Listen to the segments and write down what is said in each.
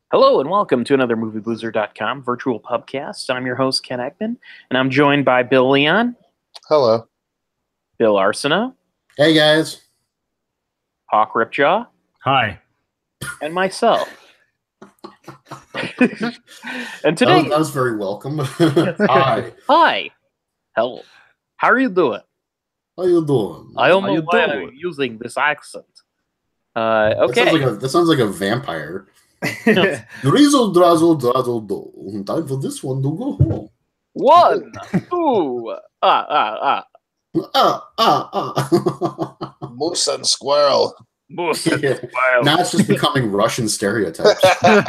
Hello and welcome to another MovieBoozer.com virtual pubcast. I'm your host, Ken Ekman, and I'm joined by Bill Leon. Hello. Bill Arsenault. Hey, guys. Hawk Ripjaw. Hi. And myself. And today... That was very welcome. Hi. Hi. Hello. How are you doing? How you doing? I don't know why I'm using this accent. Okay. That sounds like a vampire. Drizzle, drazzle, drazzle, do. Time for this one to go home. 1, 2, Moose and squirrel. Moose and squirrel. Now it's just becoming Russian stereotypes. How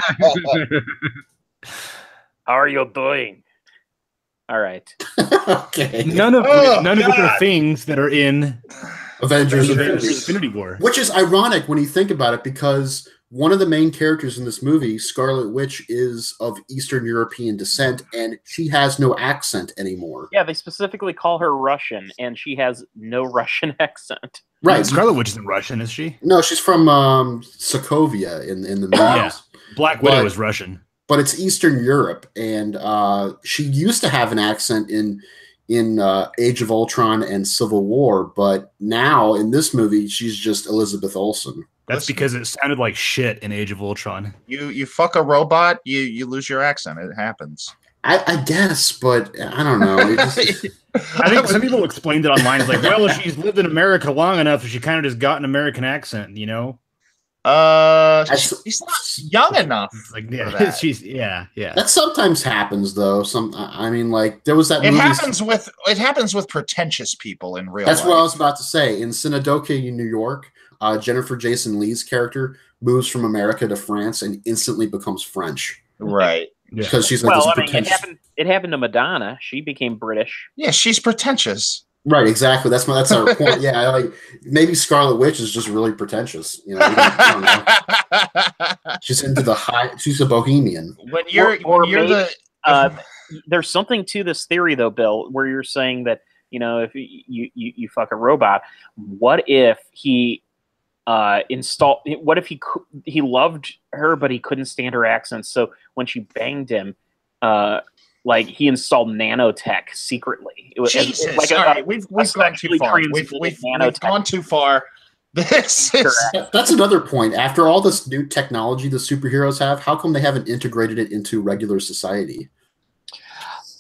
are you doing? All right. Okay. None of which are things that are in Avengers Infinity War. Which is ironic when you think about it, because one of the main characters in this movie, Scarlet Witch, is of Eastern European descent, and she has no accent anymore. Yeah, they specifically call her Russian, and she has no Russian accent. Right. Scarlet Witch isn't Russian, is she? No, she's from Sokovia in the movies. Yeah. Black Widow is Russian. But it's Eastern Europe, and she used to have an accent in Age of Ultron and Civil War, but now in this movie she's just Elizabeth Olsen. That's because it sounded like shit in Age of Ultron. You fuck a robot, you lose your accent. It happens. I guess, but I don't know. I think some people explained it online. It's like, well, if she's lived in America long enough, she kind of just got an American accent, you know? She's not young enough. Like, yeah, she's yeah. That sometimes happens, though. I mean, like there was that. It happens with pretentious people in real life. That's what I was about to say. In Sinadoke, in New York, Jennifer Jason Leigh's character moves from America to France and instantly becomes French. Right. Because she's like it happened to Madonna. She became British. Yeah, she's pretentious. Right, exactly. That's our point. Yeah, like maybe Scarlet Witch is just really pretentious. You know, I don't know. She's into the high. She's a bohemian. When you're there's something to this theory, though, Bill, where you're saying that if you fuck a robot, what if he What if he loved her, but he couldn't stand her accent? So when she banged him, like he installed nanotech secretly. It was Jesus, we've gone too far. We've gone too far. That's another point. After all this new technology the superheroes have, how come they haven't integrated it into regular society?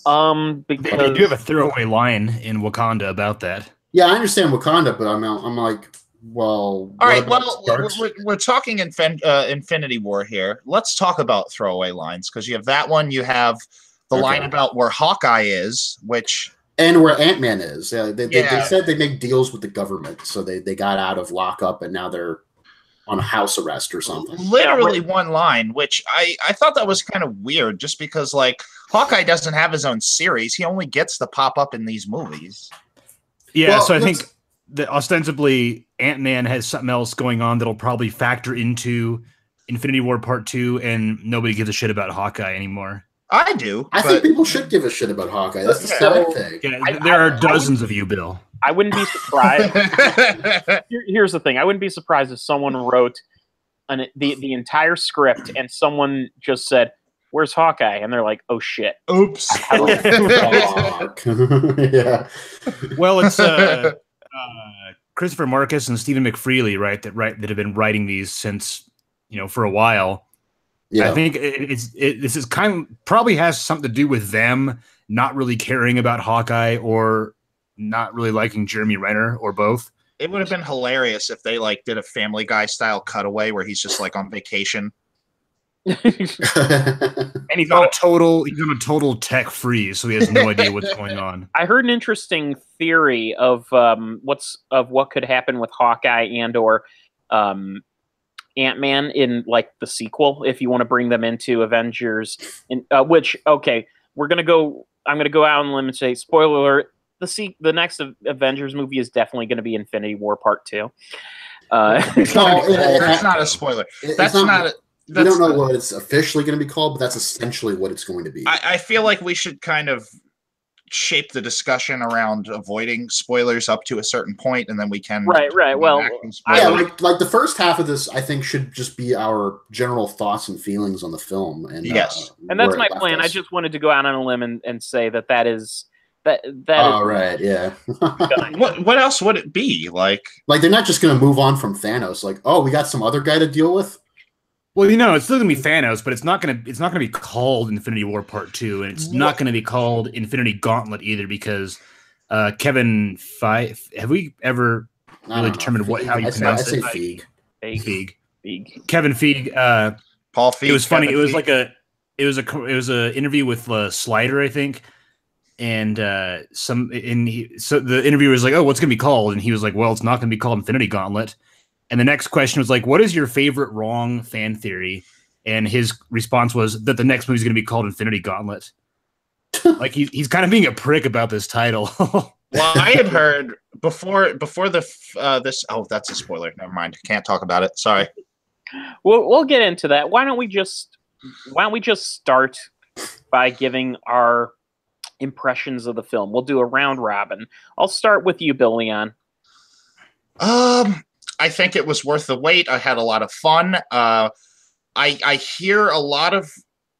Because they do have a throwaway line in Wakanda about that. Yeah, I understand Wakanda, but I'm like, well, all right. Well, we're talking Infinity War here. Let's talk about throwaway lines, because you have that one. You have the line about where Hawkeye is, and where Ant-Man is. Yeah, they said they make deals with the government, so they got out of lockup and now they're on house arrest or something. Literally one line, which I thought that was kind of weird, just because like Hawkeye doesn't have his own series; he only gets to pop up in these movies. Yeah, so I think that ostensibly Ant-Man has something else going on that'll probably factor into Infinity War Part 2, and nobody gives a shit about Hawkeye anymore. I do. I think people should give a shit about Hawkeye. That's the sad thing. Yeah, there are dozens of you, Bill. I wouldn't be surprised. Here's the thing. I wouldn't be surprised if someone wrote the entire script and someone just said, "Where's Hawkeye?" And they're like, "Oh, shit. Oops." Yeah. Well, it's Christopher Marcus and Stephen McFeely, right? That have been writing these since, for a while. Yeah. I think this is probably has something to do with them not really caring about Hawkeye or not really liking Jeremy Renner, or both. It would have been hilarious if they did a Family Guy style cutaway where he's just on vacation. And he's on a total tech freeze, so he has no idea what's going on. I heard an interesting theory of what could happen with Hawkeye and/or Ant-Man in the sequel, if you want to bring them into Avengers. I'm gonna go out on a limb and say, spoiler alert: the next Avengers movie is definitely going to be Infinity War Part 2. That's not a spoiler. We don't know what it's officially going to be called, but that's essentially what it's going to be. I feel like we should kind of shape the discussion around avoiding spoilers up to a certain point, and then we can Right. Well, like the first half of this, I think, should just be our general thoughts and feelings on the film. And yes, and that's my plan. I just wanted to go out on a limb and say that is. Oh, right, yeah. What else would it be like? Like they're not just going to move on from Thanos. Like, oh, we got some other guy to deal with. Well, it's still gonna be Thanos, but it's not gonna be called Infinity War Part 2, and it's not gonna be called Infinity Gauntlet either, because Kevin Feige. Have we ever really determined how you pronounce it? I say Feige. Kevin Feige. Paul Feige. It was funny. Kevin It was Feige. it was a interview with Slider, I think. And so the interviewer was like, "Oh, what's going to be called?" And he was like, "Well, it's not going to be called Infinity Gauntlet." And the next question was like, "What is your favorite wrong fan theory?" And his response was that the next movie is going to be called Infinity Gauntlet. Like he's kind of being a prick about this title. Well, I had heard before this. Oh, that's a spoiler. Never mind. Can't talk about it. Sorry. We'll get into that. Why don't we just start by giving our impressions of the film? We'll do a round robin. I'll start with you, Bill Leon. I think it was worth the wait. I had a lot of fun. I hear a lot of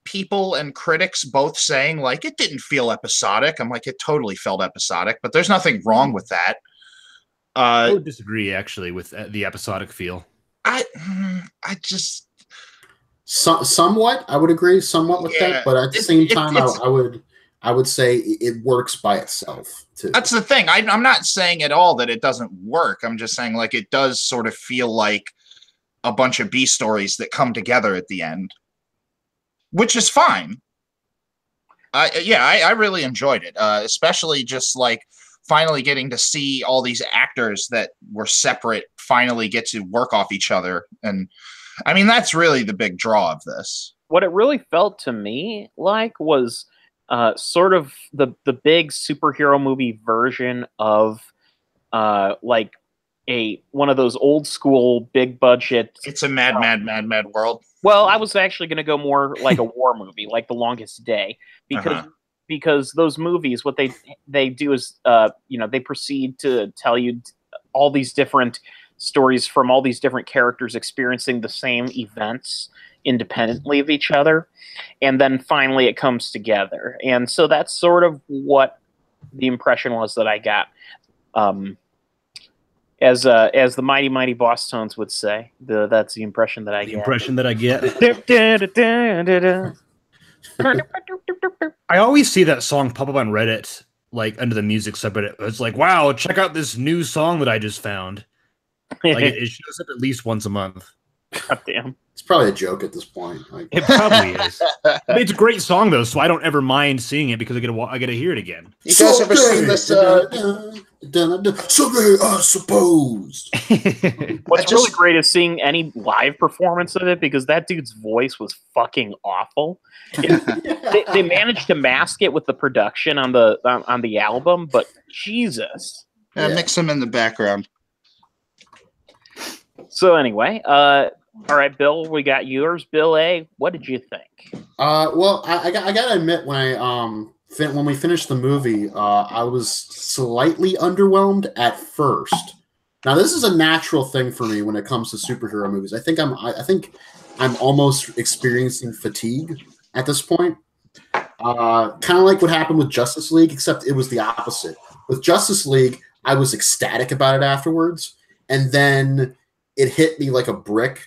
people and critics both saying like it didn't feel episodic. I'm like, it totally felt episodic, but there's nothing wrong with that. I would disagree actually with the episodic feel. I just somewhat. I would agree somewhat with that, but at the same time, I would say it works by itself too. That's the thing. I'm not saying at all that it doesn't work. I'm just saying like it does sort of feel like a bunch of B stories that come together at the end, which is fine. I really enjoyed it, especially just like finally getting to see all these actors that were separate finally get to work off each other. And I mean, that's really the big draw of this. What it really felt to me like was sort of the big superhero movie version of like one of those old school big budget. It's a mad world. Well, I was actually going to go more like a war movie, like The Longest Day, because those movies, what they do is they proceed to tell you all these different stories from all these different characters experiencing the same events independently of each other, and then finally it comes together. And so that's sort of what the impression was that I got. As the mighty Boss Tones would say, that's the impression that I get. Impression that I get. I always see that song pop up on Reddit, like under the music subreddit. It's like, wow, check out this new song that I just found. Like it shows up at least once a month. God damn. It's probably a joke at this point. Like, it probably is. I mean, it's a great song though, so I don't ever mind seeing it because I get to hear it again. You guys ever seen this? Someday, I suppose. What's really great is seeing any live performance of it, because that dude's voice was fucking awful. They managed to mask it with the production on the album, but Jesus. Mix them in the background. So anyway, all right, Bill, we got yours. Bill A, what did you think? Well, I gotta admit, when we finished the movie, I was slightly underwhelmed at first. Now, this is a natural thing for me when it comes to superhero movies. I think I'm almost experiencing fatigue at this point. Kind of like what happened with Justice League, except it was the opposite. With Justice League, I was ecstatic about it afterwards, and then it hit me like a brick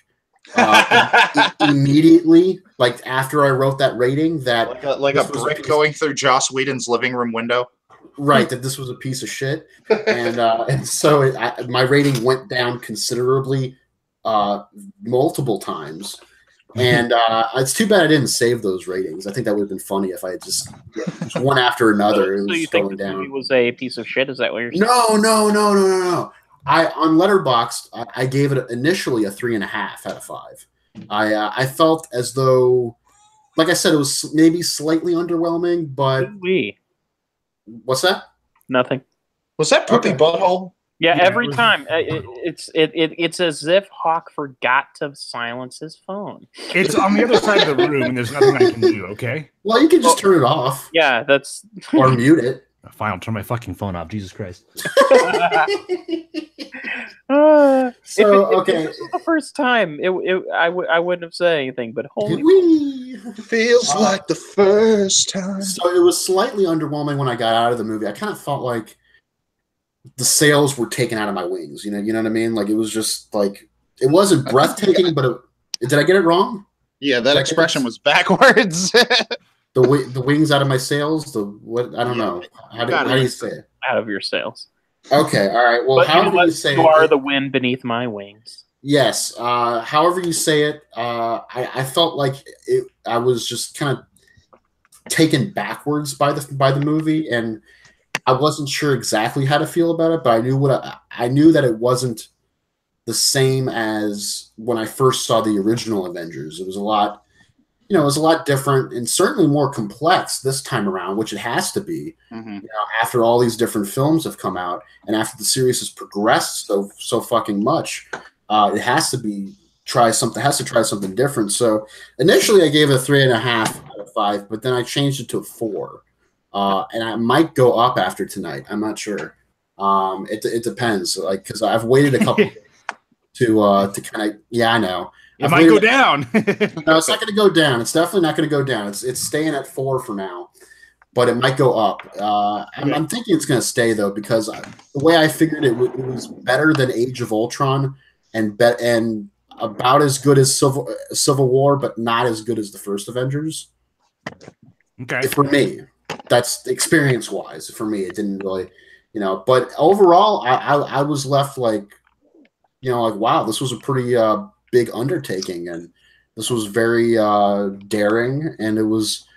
immediately, like after I wrote that rating, that like a brick going through Joss Whedon's living room window. Right, that this was a piece of shit, and so my rating went down considerably, multiple times, and it's too bad I didn't save those ratings. I think that would have been funny if I had just one after another. So you think the movie was a piece of shit? Is that what you're saying? No. On Letterboxd, I gave it initially a 3.5 out of 5. I felt as though, like I said, it was maybe slightly underwhelming, but what's that? Nothing. Was that Poopy Butthole? Yeah, every time it's as if Hawk forgot to silence his phone. It's on the other side of the room, and there's nothing I can do. Okay. Well, you can just turn it off. Yeah, that's or mute it. Fine, I'll turn my fucking phone off. Jesus Christ. If okay, this was the first time, I wouldn't have said anything. But holy, feels like the first time. So it was slightly underwhelming when I got out of the movie. I kind of felt like the sails were taken out of my wings. You know what I mean? Like it was just like it wasn't breathtaking, but did I get it wrong? Yeah, that expression was backwards. The wings out of my sails. The what? I don't know. How do you say it? out of your sails. Okay, all right. Well, But however you say you it, are the wind beneath my wings. yes. However you say it, I felt like I was just kind of taken backwards by the movie, and I wasn't sure exactly how to feel about it. But I knew that it wasn't the same as when I first saw the original Avengers. It was a lot. It was a lot different and certainly more complex this time around, which it has to be. After all these different films have come out and after the series has progressed so fucking much, it has to try something different. So initially I gave it a 3.5 out of 5, but then I changed it to a 4. And I might go up after tonight. I'm not sure. It depends. Like, cause I've waited a couple to kind of, I know. It might go down. No, it's not going to go down. It's definitely not going to go down. It's staying at 4 for now, but it might go up. I'm thinking it's going to stay though, because the way I figured it was better than Age of Ultron and about as good as Civil War, but not as good as the first Avengers. Okay. For me, that's experience wise. For me, it didn't really, but overall, I was left like, like, wow, this was a pretty, big undertaking, and this was very daring, and it was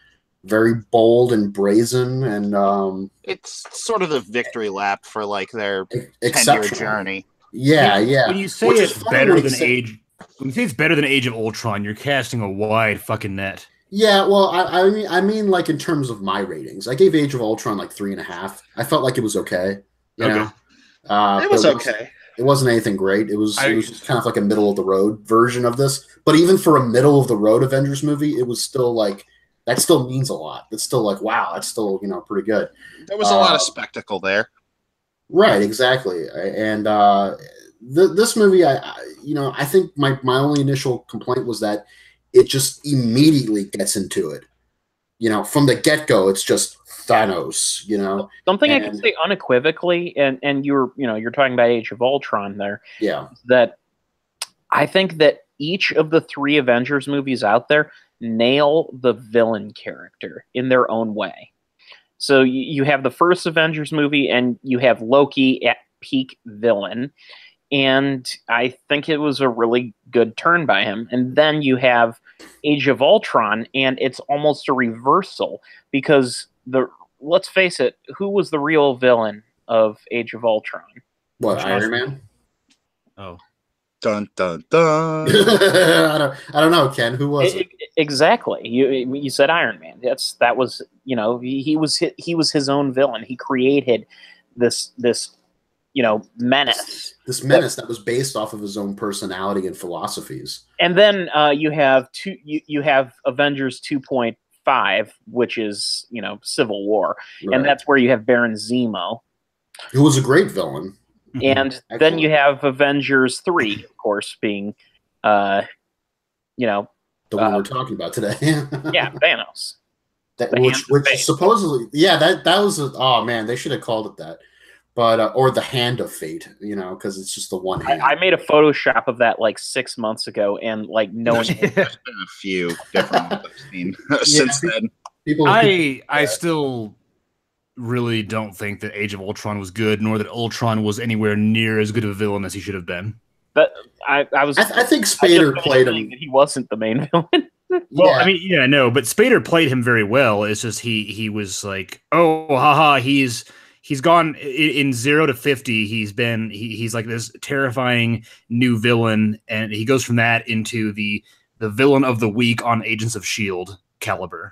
very bold and brazen, and it's sort of the victory lap for like their 10-year journey. Yeah. When you say it's better than Age of Ultron, you're casting a wide fucking net. Yeah, well, I mean, like in terms of my ratings, I gave Age of Ultron like 3.5. I felt like it was okay. You know? It was okay. It wasn't anything great. It was just kind of like a middle of the road version of this. But even for a middle of the road Avengers movie, it was still like that still means a lot. It's still like, wow, that's still pretty good. There was a lot of spectacle there. Right, exactly. And this movie, I think my only initial complaint was that it just immediately gets into it. From the get-go, it's just Thanos, Something I can say unequivocally, and you're talking about Age of Ultron there. Yeah. That I think that each of the 3 Avengers movies out there nail the villain character in their own way. So you have the first Avengers movie, and you have Loki at peak villain, and I think it was a really good turn by him. And then you have Age of Ultron, and it's almost a reversal, because let's face it, who was the real villain of Age of Ultron? What, Iron Man? Oh. Dun dun dun. I don't know, Ken. Who was it? Exactly. You said Iron Man. That was he was his own villain. He created this menace. This menace that was based off of his own personality and philosophies. And then you have Avengers 2.5, which is Civil War, Right. and that's where you have Baron Zemo, who was a great villain. and then you have Avengers 3, of course, being the one we're talking about today. yeah, Thanos. Which supposedly, that was oh man, they should have called it that. But or the Hand of Fate, because it's just the one hand. I made a Photoshop of that like 6 months ago, and like no one. There's been a few different ones I've seen since then. I still really don't think that Age of Ultron was good, nor that Ultron was anywhere near as good of a villain as he should have been. But I think Spader played him. He wasn't the main villain. Well, I mean, no, but Spader played him very well. It's just he was like, oh, haha, he's gone in 0 to 50. He's like this terrifying new villain, and he goes from that into the villain of the week on Agents of S.H.I.E.L.D. caliber.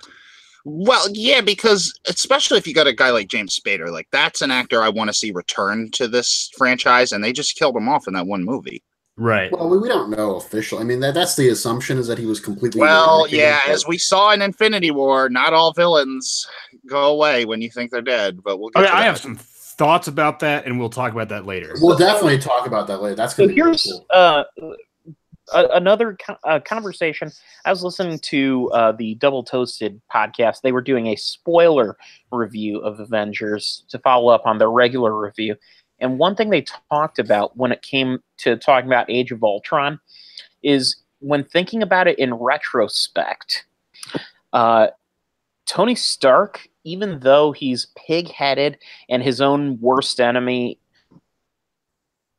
Well, yeah, because especially if you got a guy like James Spader, like that's an actor I want to see return to this franchise, and they just killed him off in that one movie. Right. Well, we don't know officially. I mean, that's the assumption, is that he was completely Well, eradicated, yeah, but as we saw in Infinity War, not all villains go away when you think they're dead, but we'll get Okay, to I that. have some thoughts about that, and we'll talk about that later. we'll definitely talk about that later. That's So going to be really here's cool. another conversation. I was listening to the Double Toasted podcast. They were doing a spoiler review of Avengers to follow up on their regular review. And one thing they talked about when it came to talking about Age of Ultron is, when thinking about it in retrospect, Tony Stark, even though he's pig-headed and his own worst enemy,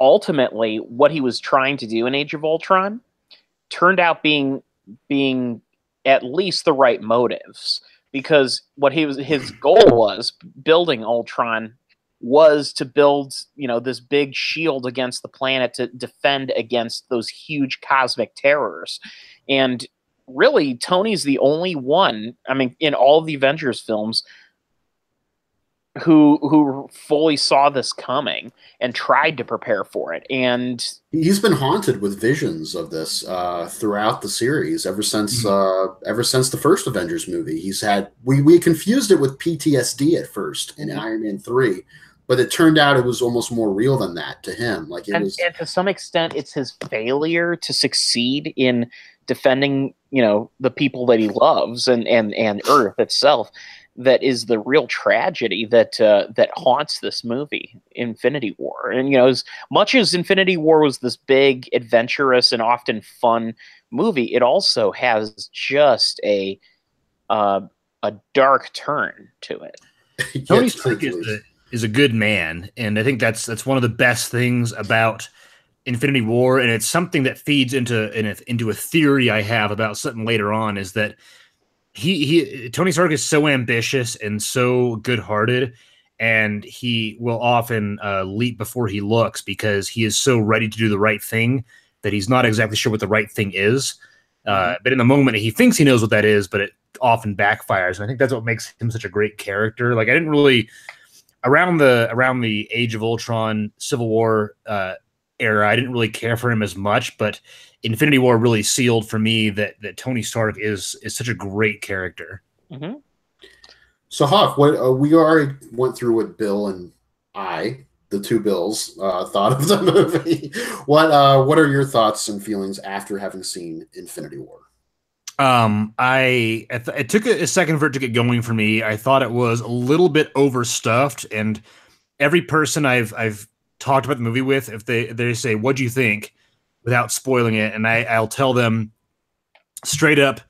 ultimately what he was trying to do in Age of Ultron turned out being at least the right motives, because what his goal was, building Ultron, was to build, this big shield against the planet to defend against those huge cosmic terrors. And really, Tony's the only one, I mean, in all of the Avengers films, who fully saw this coming and tried to prepare for it. And He's been haunted with visions of this throughout the series ever since the first Avengers movie. He's had we confused it with PTSD at first in Iron Man 3, but it turned out it was almost more real than that to him. Like it was, and to some extent, it's his failure to succeed in defending, the people that he loves and Earth itself, that is the real tragedy that haunts this movie, Infinity War. And as much as Infinity War was this big, adventurous, and often fun movie, it also has just a dark turn to it. Tony Stark is a good man, and I think that's one of the best things about Infinity War, and it's something that feeds into a theory I have about something later on, is that Tony Stark is so ambitious and so good-hearted, and he will often leap before he looks, because he is so ready to do the right thing that he's not exactly sure what the right thing is. But in the moment, he thinks he knows what that is, but it often backfires. And I think that's what makes him such a great character. Like, I didn't really around the Age of Ultron, Civil War era, I didn't really care for him as much, but Infinity War really sealed for me that Tony Stark is such a great character. Mm-hmm. So, Hawk, what we already went through what Bill and I, the two Bills, thought of the movie. What are your thoughts and feelings after having seen Infinity War? It took a second for it to get going for me. I thought it was a little bit overstuffed, and every person I've talked about the movie with, if they say, "What'd you think?" without spoiling it, and I'll tell them straight up,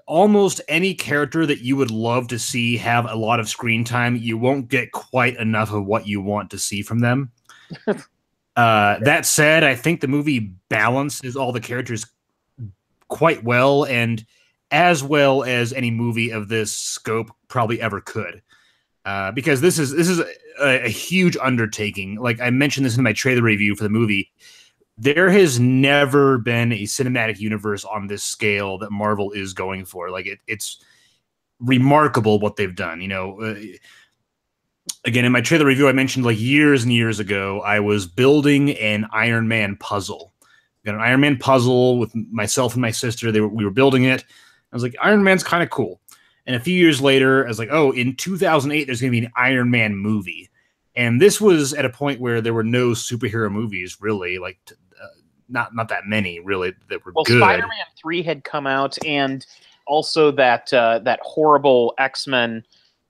almost any character that you would love to see have a lot of screen time, you won't get quite enough of what you want to see from them. That said, I think the movie balances all the characters quite well, and as well as any movie of this scope probably ever could. Because this is a huge undertaking. Like I mentioned this in my trailer review for the movie, there has never been a cinematic universe on this scale that Marvel is going for. Like it's remarkable what they've done. Again, in my trailer review, I mentioned like years and years ago, I was building an Iron Man puzzle. Got an Iron Man puzzle with myself and my sister. We were building it. I was like, Iron Man's kind of cool. And a few years later, I was like, oh, in 2008, there's going to be an Iron Man movie. And this was at a point where there were no superhero movies, really, like not that many, really, that were good. Spider-Man 3 had come out, and also that horrible X-Men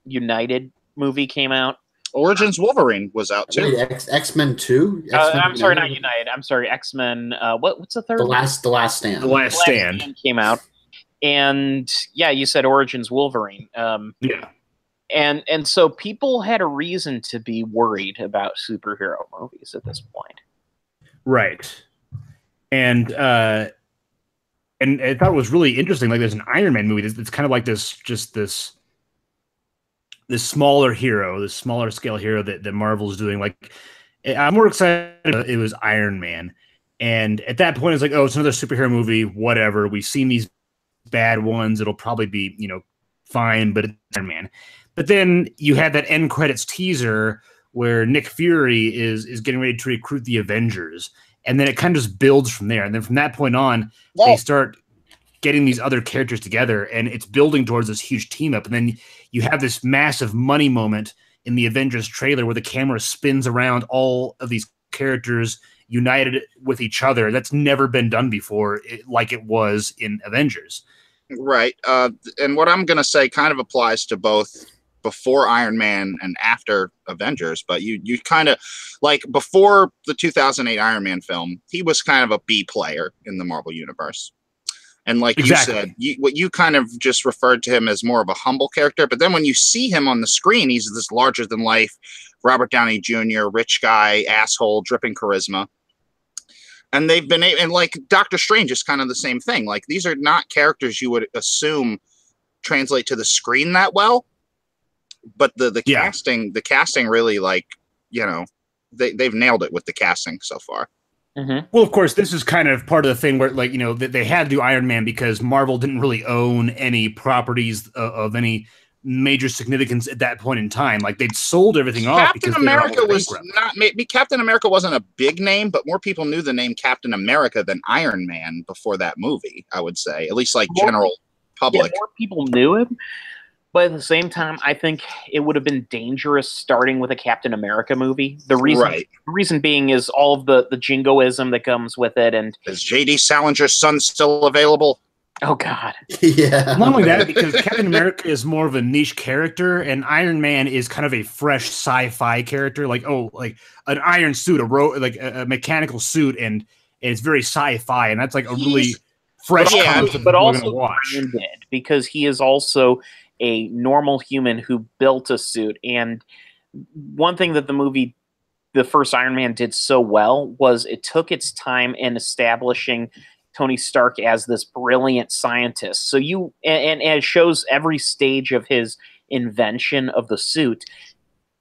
United movie came out. Origins Wolverine was out, too. Wait, X-Men 2? I'm sorry, not United. I'm sorry, X-Men. What's the third? The Last Stand. The Last Stand came out. And yeah, you said Origins Wolverine. Yeah. And so people had a reason to be worried about superhero movies at this point. Right. And I thought it was really interesting. Like there's an Iron Man movie. It's kind of like this smaller hero, this smaller scale hero that Marvel's doing. Like I'm more excited. It was Iron Man. And at that point, it's like, oh, it's another superhero movie, whatever. We've seen these bad ones. It'll probably be, fine, but it's Iron Man. But then you had that end credits teaser where Nick Fury is getting ready to recruit the Avengers, and then it kind of just builds from there. And then from that point on, they start getting these other characters together, and it's building towards this huge team up. And then you have this massive money moment in the Avengers trailer where the camera spins around all of these characters united with each other. That's never been done before, like it was in Avengers. Right. And what I'm going to say kind of applies to both before Iron Man and after Avengers, but you kind of like before the 2008 Iron Man film, he was kind of a B player in the Marvel universe. And like exactly. you said, what you kind of just referred to him as more of a humble character. But then when you see him on the screen, he's this larger than life Robert Downey Jr., rich guy, asshole, dripping charisma. And they've been, and like Doctor Strange is kind of the same thing. Like these are not characters you would assume translate to the screen that well. But the casting really, like, you know, they've nailed it with the casting so far. Mm-hmm. Well, of course, this is kind of part of the thing where, like, you know, they had to do Iron Man because Marvel didn't really own any properties of any major significance at that point in time. Like, they'd sold everything off because America was not. Maybe Captain America wasn't a big name, but more people knew the name Captain America than Iron Man before that movie. I would say, at least like general public. Yeah, more people knew him. But at the same time, I think it would have been dangerous starting with a Captain America movie. The reason being is all of the jingoism that comes with it. And is J.D. Salinger's son still available? Oh, God. Yeah. Not only that, because Captain America is more of a niche character, and Iron Man is kind of a fresh sci-fi character. Like, like an iron suit, like a mechanical suit, and it's very sci-fi, and that's like a really fresh concept. But also Iron did, because he is also a normal human who built a suit. And one thing that the first Iron Man did so well was it took its time in establishing Tony Stark as this brilliant scientist. So and it shows every stage of his invention of the suit,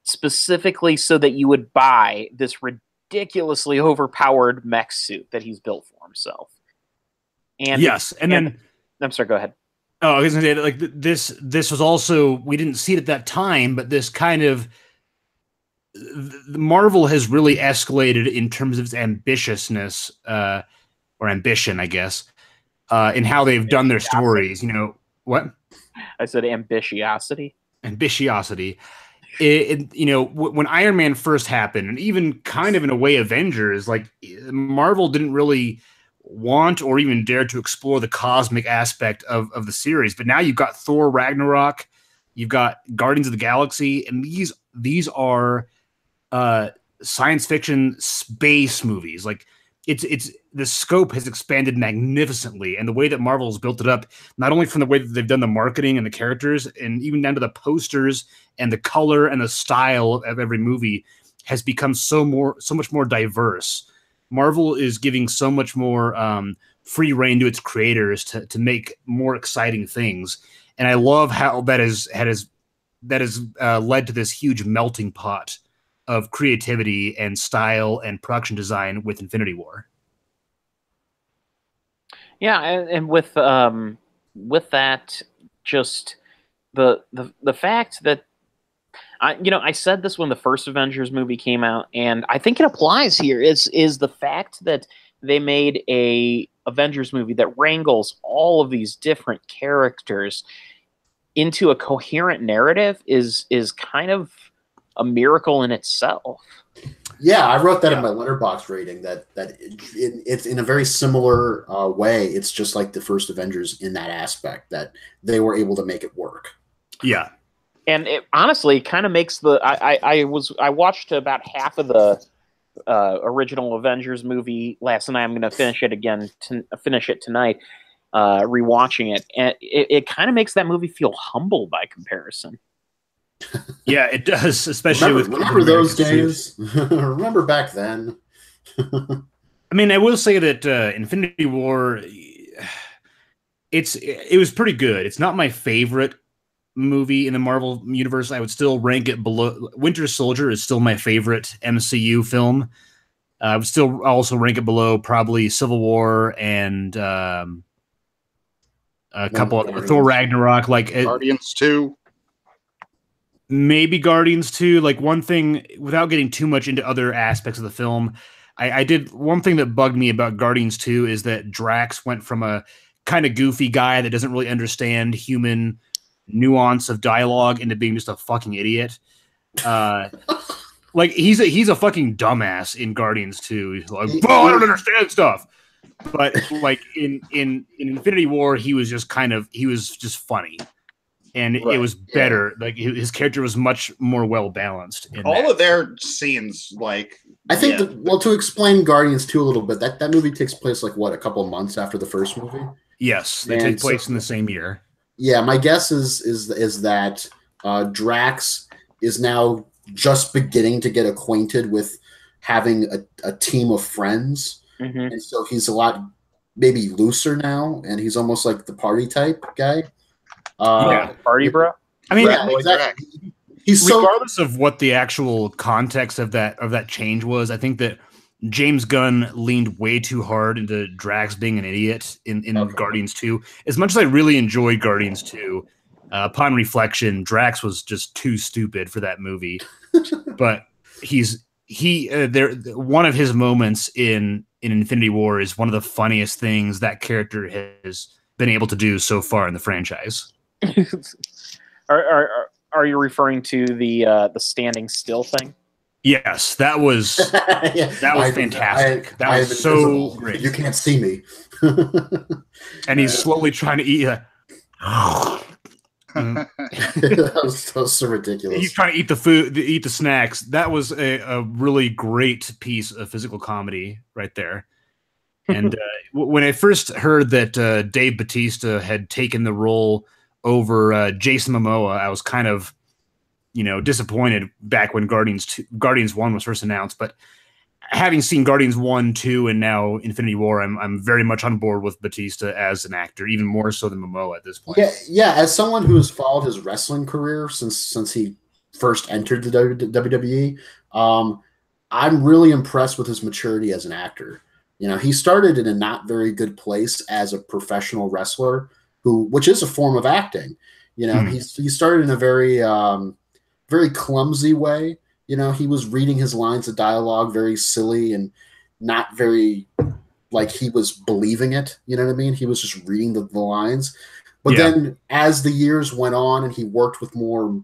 specifically so that you would buy this ridiculously overpowered mech suit that he's built for himself. And then I'm sorry, go ahead. Oh, I was going to say, like, this was also, we didn't see it at that time, but this kind of, Marvel has really escalated in terms of its ambitiousness, or ambition, I guess, in how they've done their stories. You know, what? I said ambitiosity. Ambitiosity. You know, when Iron Man first happened, and even kind of in a way Avengers, like, Marvel didn't really want or even dare to explore the cosmic aspect of the series. But now you've got Thor Ragnarok, you've got Guardians of the Galaxy, and these are science fiction space movies. Like it's the scope has expanded magnificently, and the way that Marvel has built it up, not only from the way that they've done the marketing and the characters, and even down to the posters and the color and the style of every movie, has become so much more diverse. Marvel is giving so much more free reign to its creators to make more exciting things, and I love how that has led to this huge melting pot of creativity and style and production design with Infinity War. Yeah, and with that, just the fact that I said this when the first Avengers movie came out, and I think it applies here, is the fact that they made a Avengers movie that wrangles all of these different characters into a coherent narrative is kind of a miracle in itself. Yeah, I wrote that in my Letterboxd rating, that it's in a very similar way. It's just like the first Avengers in that aspect, that they were able to make it work. Yeah. And it honestly kind of makes I watched about half of the original Avengers movie last night. I'm going to finish it tonight, rewatching it, and it kind of makes that movie feel humble by comparison. Yeah, it does, especially remember those days. Remember back then. I mean, I will say that Infinity War, it was pretty good. It's not my favorite movie in the Marvel universe. I would still rank it below. Winter Soldier is still my favorite MCU film. I would still also rank it below probably Civil War and a couple of Thor Ragnarok, like Guardians 2. maybe Guardians 2. Like, one thing, without getting too much into other aspects of the film, I did one thing that bugged me about Guardians 2 is that Drax went from a kind of goofy guy that doesn't really understand human nuance of dialogue into being just a fucking idiot. Like, he's a fucking dumbass in Guardians 2. He's like, I don't understand stuff. But like in Infinity War, he was just funny. And it was better. Yeah. Like, his character was much more well balanced. All of their scenes, like, I think, to explain Guardians 2 a little bit, that movie takes place like what, a couple of months after the first movie. Yes, they take place in the same year. Yeah, my guess is that Drax is now just beginning to get acquainted with having a team of friends, and so he's a lot maybe looser now, and he's almost like the party type guy. Party bro. I mean, exactly. He's regardless of what the actual context of that change was, I think that James Gunn leaned way too hard into Drax being an idiot in Guardians 2. As much as I really enjoyed Guardians 2, upon reflection, Drax was just too stupid for that movie. But one of his moments in Infinity War is one of the funniest things that character has been able to do so far in the franchise. Are you referring to the standing still thing? Yes, that was fantastic. That was so great. You can't see me. And he's slowly trying to eat. That was so ridiculous. He's trying to eat the food, eat the snacks. That was a really great piece of physical comedy right there. And when I first heard that Dave Bautista had taken the role over Jason Momoa, I was kind of, disappointed back when Guardians 1 was first announced. But having seen Guardians 1, 2, and now Infinity War, I'm very much on board with Bautista as an actor, even more so than Momoa at this point. Yeah. As someone who has followed his wrestling career since he first entered the WWE, I'm really impressed with his maturity as an actor. He started in a not very good place as a professional wrestler, which is a form of acting. He started in a very very clumsy way. He was reading his lines of dialogue very silly and not very like he was believing it. You know what I mean? He was just reading the lines. But then as the years went on and he worked with more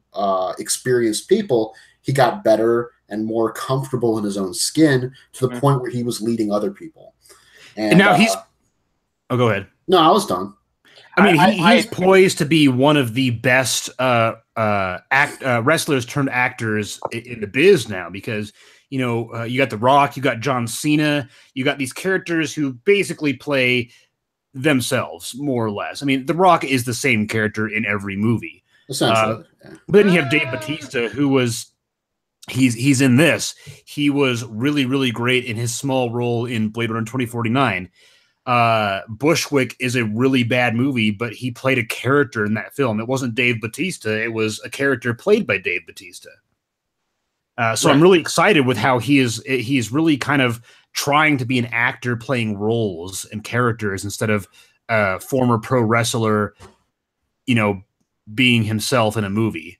experienced people, he got better and more comfortable in his own skin to the point where he was leading other people. And now he's... Oh, go ahead. No, I was done. I mean, he's poised to be one of the best wrestlers turned actors in the biz now because, you got The Rock, you got John Cena, you got these characters who basically play themselves, more or less. I mean, The Rock is the same character in every movie. Essentially. But then you have Dave Bautista, who was... He's in this. He was really, really great in his small role in Blade Runner 2049. Bushwick is a really bad movie, but he played a character in that film. It wasn't Dave Bautista. It was a character played by Dave Bautista. So I'm really excited with how he's really kind of trying to be an actor playing roles and characters instead of a former pro wrestler, being himself in a movie.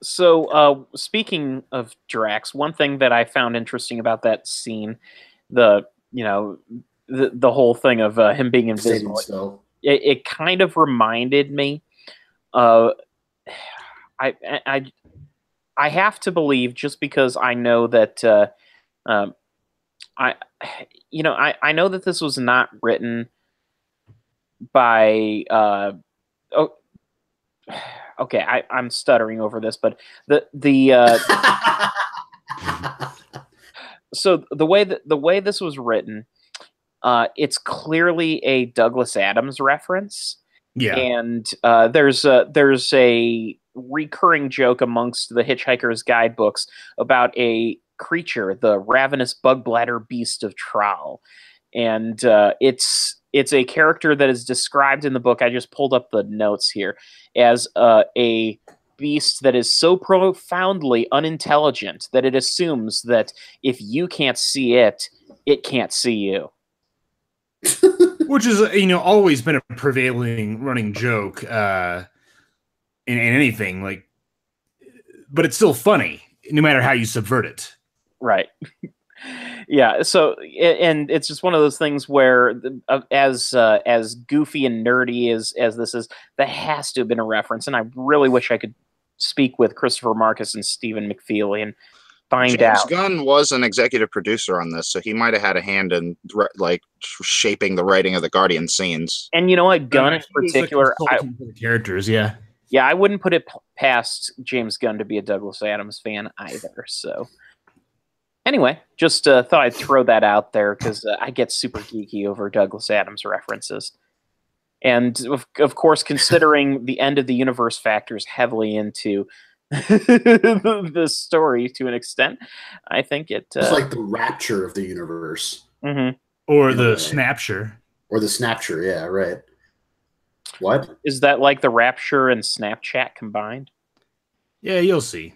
So, speaking of Drax, one thing that I found interesting about that scene, the whole thing of him being invisible, it kind of reminded me. I have to believe, just because I know that I know that this was not written by okay, I'm stuttering over this, but so the way this was written, it's clearly a Douglas Adams reference. Yeah, and there's a recurring joke amongst the Hitchhiker's Guidebooks about a creature, the ravenous bug bladder beast of Troll, and it's a character that is described in the book. I just pulled up the notes here as a beast that is so profoundly unintelligent that it assumes that if you can't see it, it can't see you. Which is, always been a prevailing running joke. in anything, like, but it's still funny no matter how you subvert it. Right. Yeah. So, and it's just one of those things where, as goofy and nerdy as this is, that has to have been a reference. And I really wish I could speak with Christopher Marcus and Stephen McFeely and find James out. Gunn was an executive producer on this, so he might have had a hand in like shaping the writing of the Guardian scenes. And you know what, Gunn in particular, for the characters, yeah, I wouldn't put it past James Gunn to be a Douglas Adams fan either. So, anyway, just thought I'd throw that out there because I get super geeky over Douglas Adams references. And, of course, considering the end of the universe factors heavily into the story to an extent, I think it's like the rapture of the universe. Mm-hmm. Or the snapture. Or the snapture, yeah, right. What? Is that like the Rapture and Snapchat combined? Yeah, you'll see.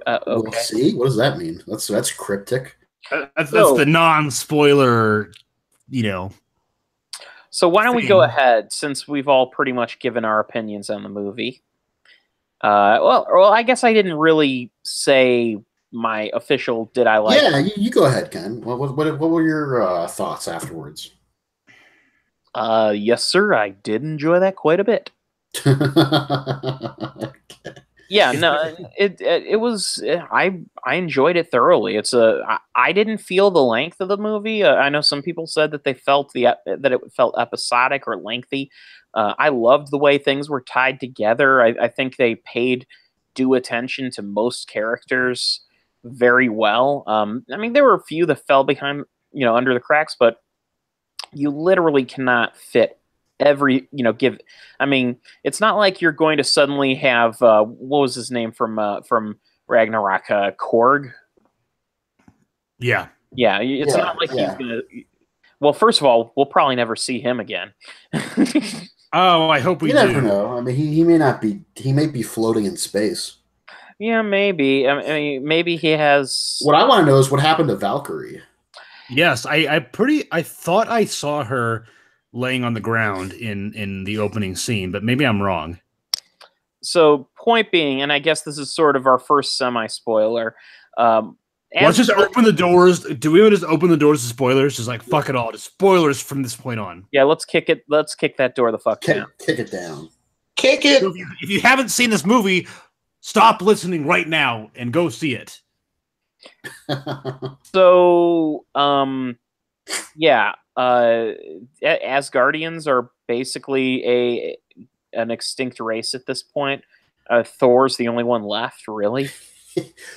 Okay. We'll see? What does that mean? That's cryptic. That's the non-spoiler, So why don't we go ahead, since we've all pretty much given our opinions on the movie? Well, I guess I didn't really say my official did I like. Yeah, you go ahead, Ken. What were your thoughts afterwards? Yes, sir. I did enjoy that quite a bit. Okay. Yeah, no, it was. I enjoyed it thoroughly. I didn't feel the length of the movie. I know some people said that they felt that it felt episodic or lengthy. I loved the way things were tied together. I think they paid due attention to most characters very well. I mean, there were a few that fell behind, under the cracks, but you literally cannot fit every, I mean, it's not like you're going to suddenly have, what was his name from Ragnarok, Korg? Yeah. Yeah, it's not like he's going to, well, first of all, we'll probably never see him again. Oh, I hope we do. You never know. I mean, he may be floating in space. Yeah, maybe. I mean, maybe he has. What I want to know is what happened to Valkyrie. Yes, I thought I saw her laying on the ground in the opening scene, but maybe I'm wrong. So, point being, and I guess this is sort of our first semi-spoiler. Let's just open the doors. Do we want to just open the doors to spoilers? Just like fuck it all, just spoilers from this point on. Yeah, let's kick that door the fuck down. Kick it down. Kick it. So if you haven't seen this movie, stop listening right now and go see it. So, yeah, Asgardians are basically an extinct race at this point. Thor's the only one left, really.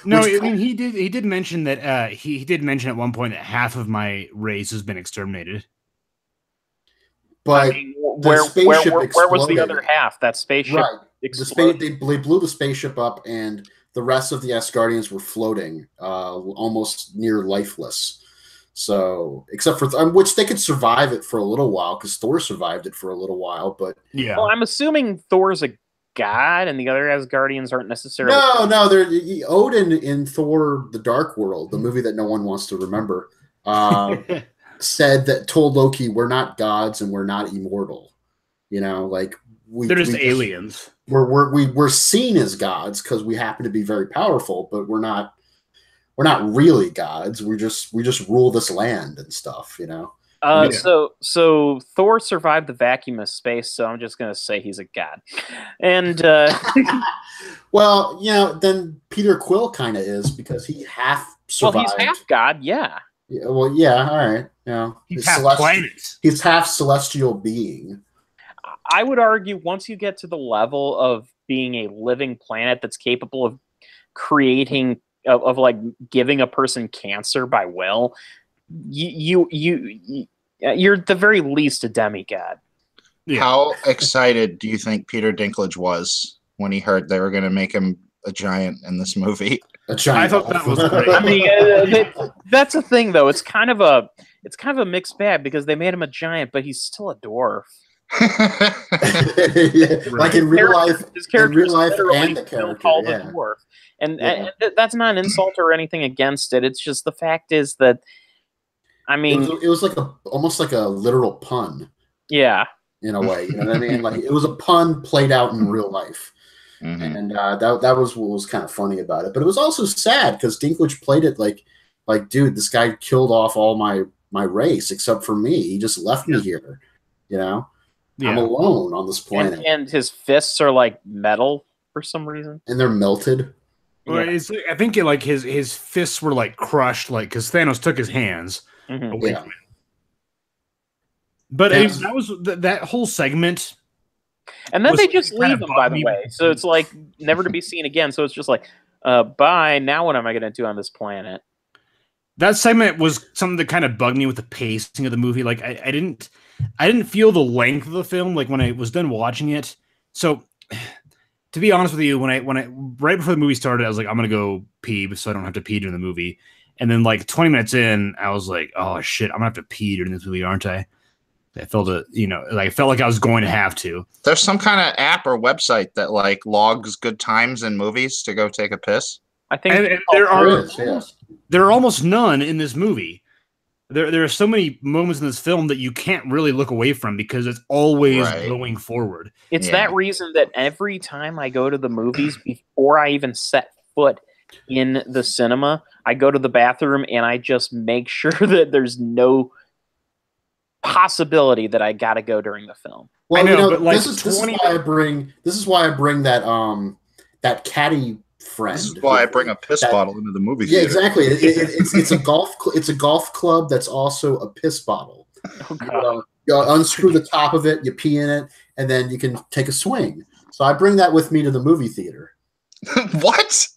No, I mean he did mention that he did mention at one point that half of my race has been exterminated. But I mean, where was the other half? That spaceship exploded. They blew the spaceship up, and the rest of the Asgardians were floating, almost near lifeless. So, except for which they could survive it for a little while, because Thor survived it for a little while. But yeah, well, I'm assuming Thor's a god, and the other Asgardians aren't necessarily. No, they're Odin in Thor: The Dark World, the movie that no one wants to remember. Told Loki, we're not gods and we're not immortal. Like they're just aliens. We're seen as gods because we happen to be very powerful, but we're not really gods. We just rule this land and stuff. So Thor survived the vacuum of space, so I'm just gonna say he's a god. And well, then Peter Quill kind of is, because he half survived. Well, he's half god, yeah. Well, yeah, all right. He's half planet. He's half celestial being. I would argue once you get to the level of being a living planet that's capable of creating, of like giving a person cancer by will, you're at the very least a demigod. Yeah. How excited do you think Peter Dinklage was when he heard they were going to make him a giant in this movie? A giant. I thought that was great. I mean, that's the thing, though. It's kind of a mixed bag, because they made him a giant, but he's still a dwarf. Yeah, like in real life, and the character called a dwarf, and that's not an insult or anything against it. It's just the fact is that, I mean, it was like almost like a literal pun. Yeah. in a way. You know what I mean? Like it was a pun played out in real life. And that was what was kind of funny about it. But it was also sad because Dinklage played it like, dude, this guy killed off all my race except for me. He just left me here. You know, I'm alone on this planet. And his fists are like metal for some reason, and they're melted. Well, I think his fists were like crushed, like because Thanos took his hands away from him. But that was that whole segment. And then they just leave him, by the way. So it's like never to be seen again. So it's just like, bye. Now what am I going to do on this planet? That segment was something that kind of bugged me with the pacing of the movie. Like I didn't feel the length of the film like when I was done watching it. So to be honest with you, when I right before the movie started, I was like, I'm gonna go pee so I don't have to pee during the movie. And then like 20 minutes in, I was like, oh shit, I'm gonna have to pee during this movie, aren't I? I felt it, I felt like I was going to have to. There's some kind of app or website that like logs good times in movies to go take a piss. I think and there are almost none in this movie. There are so many moments in this film that you can't really look away from because it's always going forward. It's that reason that every time I go to the movies, before I even set foot in the cinema, I go to the bathroom and I just make sure that there's no possibility that I got to go during the film. Well, but like this is why I bring that that caddy friend. This is why I bring a piss bottle into the movie theater. Yeah, exactly. It's a golf club that's also a piss bottle. Oh, God. You unscrew the top of it, you pee in it, and then you can take a swing. So I bring that with me to the movie theater. What?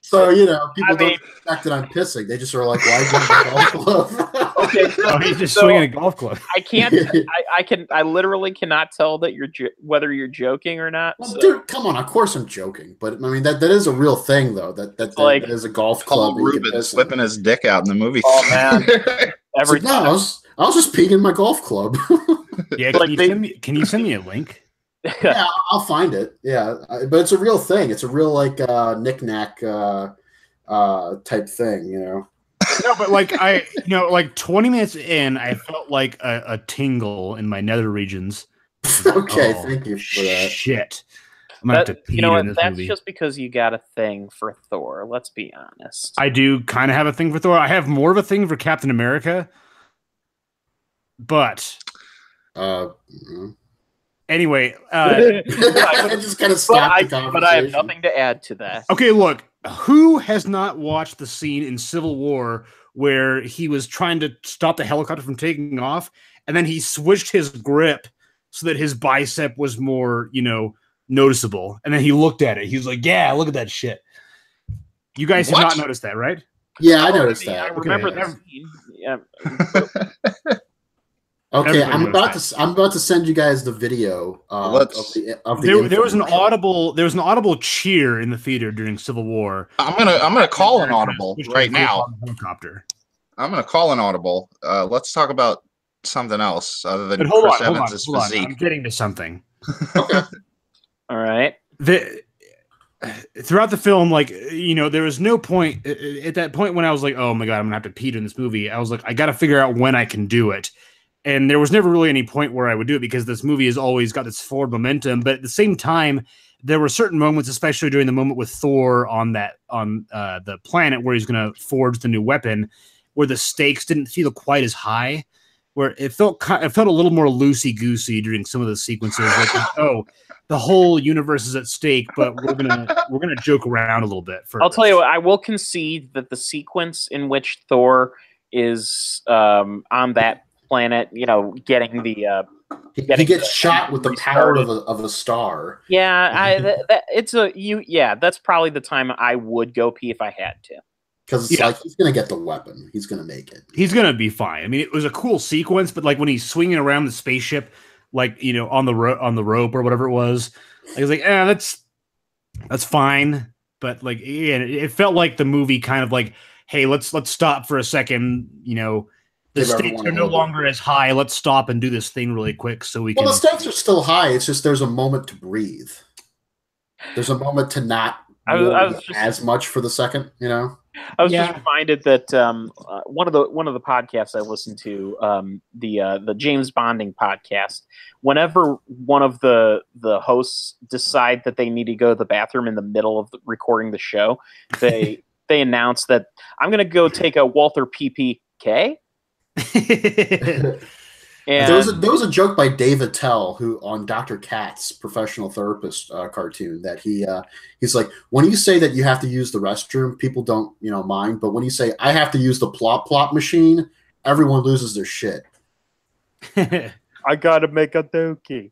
So people don't expect that I'm pissing. They just are like, "Why do you have a golf club?" Okay, he's just swinging a golf club. I can't. I literally cannot tell that whether you're joking or not. Well, dude, come on. Of course I'm joking, but I mean that is a real thing though. That is a golf club. Paul Rubin slipping his dick out in the movie. Oh man! Every time. No, I was just peeing in my golf club. Yeah, can you send me a link? Yeah, I'll find it. Yeah, but it's a real thing. It's a real like knick-knack type thing, No, but like like 20 minutes in, I felt like a tingle in my nether regions. Okay, thank you for that. Shit, I'm gonna have to pee in this that's movie. Just because you got a thing for Thor. Let's be honest. I do kind of have a thing for Thor. I have more of a thing for Captain America, but anyway, I just kind of stopped the conversation. But I have nothing to add to that. Okay, look, who has not watched the scene in Civil War where he was trying to stop the helicopter from taking off, and then he switched his grip so that his bicep was more, noticeable, and then he looked at it. He was like, "Yeah, look at that shit." You guys have not noticed that, right? Yeah, I noticed that. I remember that scene. Yeah. Okay, I'm about to send you guys the video there was an audible cheer in the theater during Civil War. I'm gonna call an audible right now. Helicopter. I'm gonna call an audible. Let's talk about something else other than hold Chris on. physique. I'm getting to something. Okay. All right. Throughout the film, there was no point at that point when I was like, "Oh my god, I'm gonna have to pee in this movie." I was like, I got to figure out when I can do it. And there was never really any point where I would do it because this movie has always got this forward momentum. But at the same time, there were certain moments, especially during the moment with Thor on the planet where he's going to forge the new weapon, where the stakes didn't feel quite as high, where it felt a little more loosey goosey during some of the sequences. Like, oh, the whole universe is at stake, but we're gonna joke around a little bit. I'll tell you what, I will concede that the sequence in which Thor is on that planet, getting the he gets shot with the power of a star. Yeah, that's probably the time I would go pee if I had to. Because he's gonna get the weapon, he's gonna make it. He's gonna be fine. I mean, it was a cool sequence, but like when he's swinging around the spaceship, on the rope or whatever it was, I was like, that's fine. But it felt like the movie kind of like, hey, let's stop for a second, the stakes are no longer as high. Let's stop and do this thing really quick so we can. Well, the stakes are still high. It's just there's a moment to breathe. There's a moment to not as much for the second, I was just reminded that one of the podcasts I listened to, the James Bonding podcast. Whenever one of the hosts decide that they need to go to the bathroom in the middle of recording the show, they announce that I'm going to go take a Walther PPK. And there was a joke by Dave Attell, who on Dr. Katz, professional therapist cartoon, that he's like, when you say that you have to use the restroom, people don't mind, but when you say I have to use the plop plop machine, everyone loses their shit. I gotta make a dookie.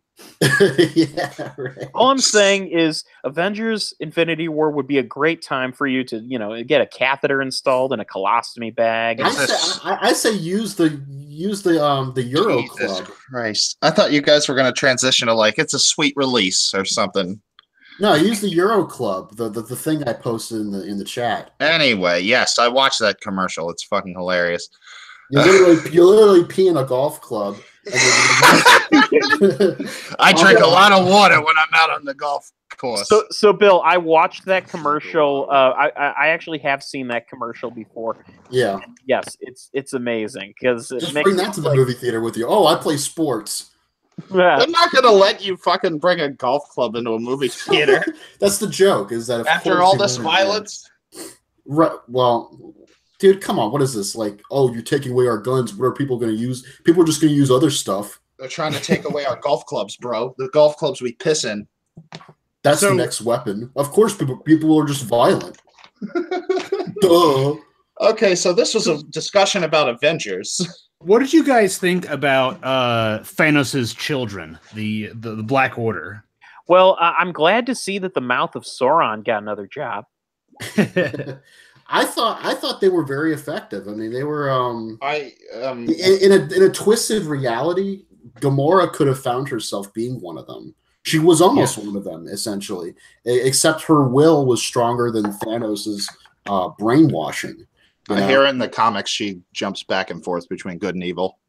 Yeah, right. All I'm saying is Avengers Infinity War would be a great time for you to, get a catheter installed and a colostomy bag. I say use the Euro Jesus Club. Christ. I thought you guys were going to transition to it's a sweet release or something. No, use the Euro Club, the thing I posted in the chat. Anyway, yes, I watched that commercial. It's fucking hilarious. You literally pee in a golf club. I drink a lot of water when I'm out on the golf course. So Bill, I watched that commercial. I actually have seen that commercial before. Yeah. And yes, it's amazing because just bring that to the movie theater with you. Oh, I play sports. They're not going to let you fucking bring a golf club into a movie theater. That's the joke. Is that after all this violence? Right. Well, dude, come on. What is this? You're taking away our guns. What are people going to use? People are just going to use other stuff. They're trying to take away our golf clubs, bro. The golf clubs we piss in. That's the next weapon. Of course, people are just violent. Duh. Okay, so this was a discussion about Avengers. What did you guys think about Thanos' children, the Black Order? Well, I'm glad to see that the mouth of Sauron got another job. I thought they were very effective. I mean, they were in a twisted reality. Gamora could have found herself being one of them. She was almost one of them, essentially, except her will was stronger than Thanos's brainwashing. I hear in the comics she jumps back and forth between good and evil.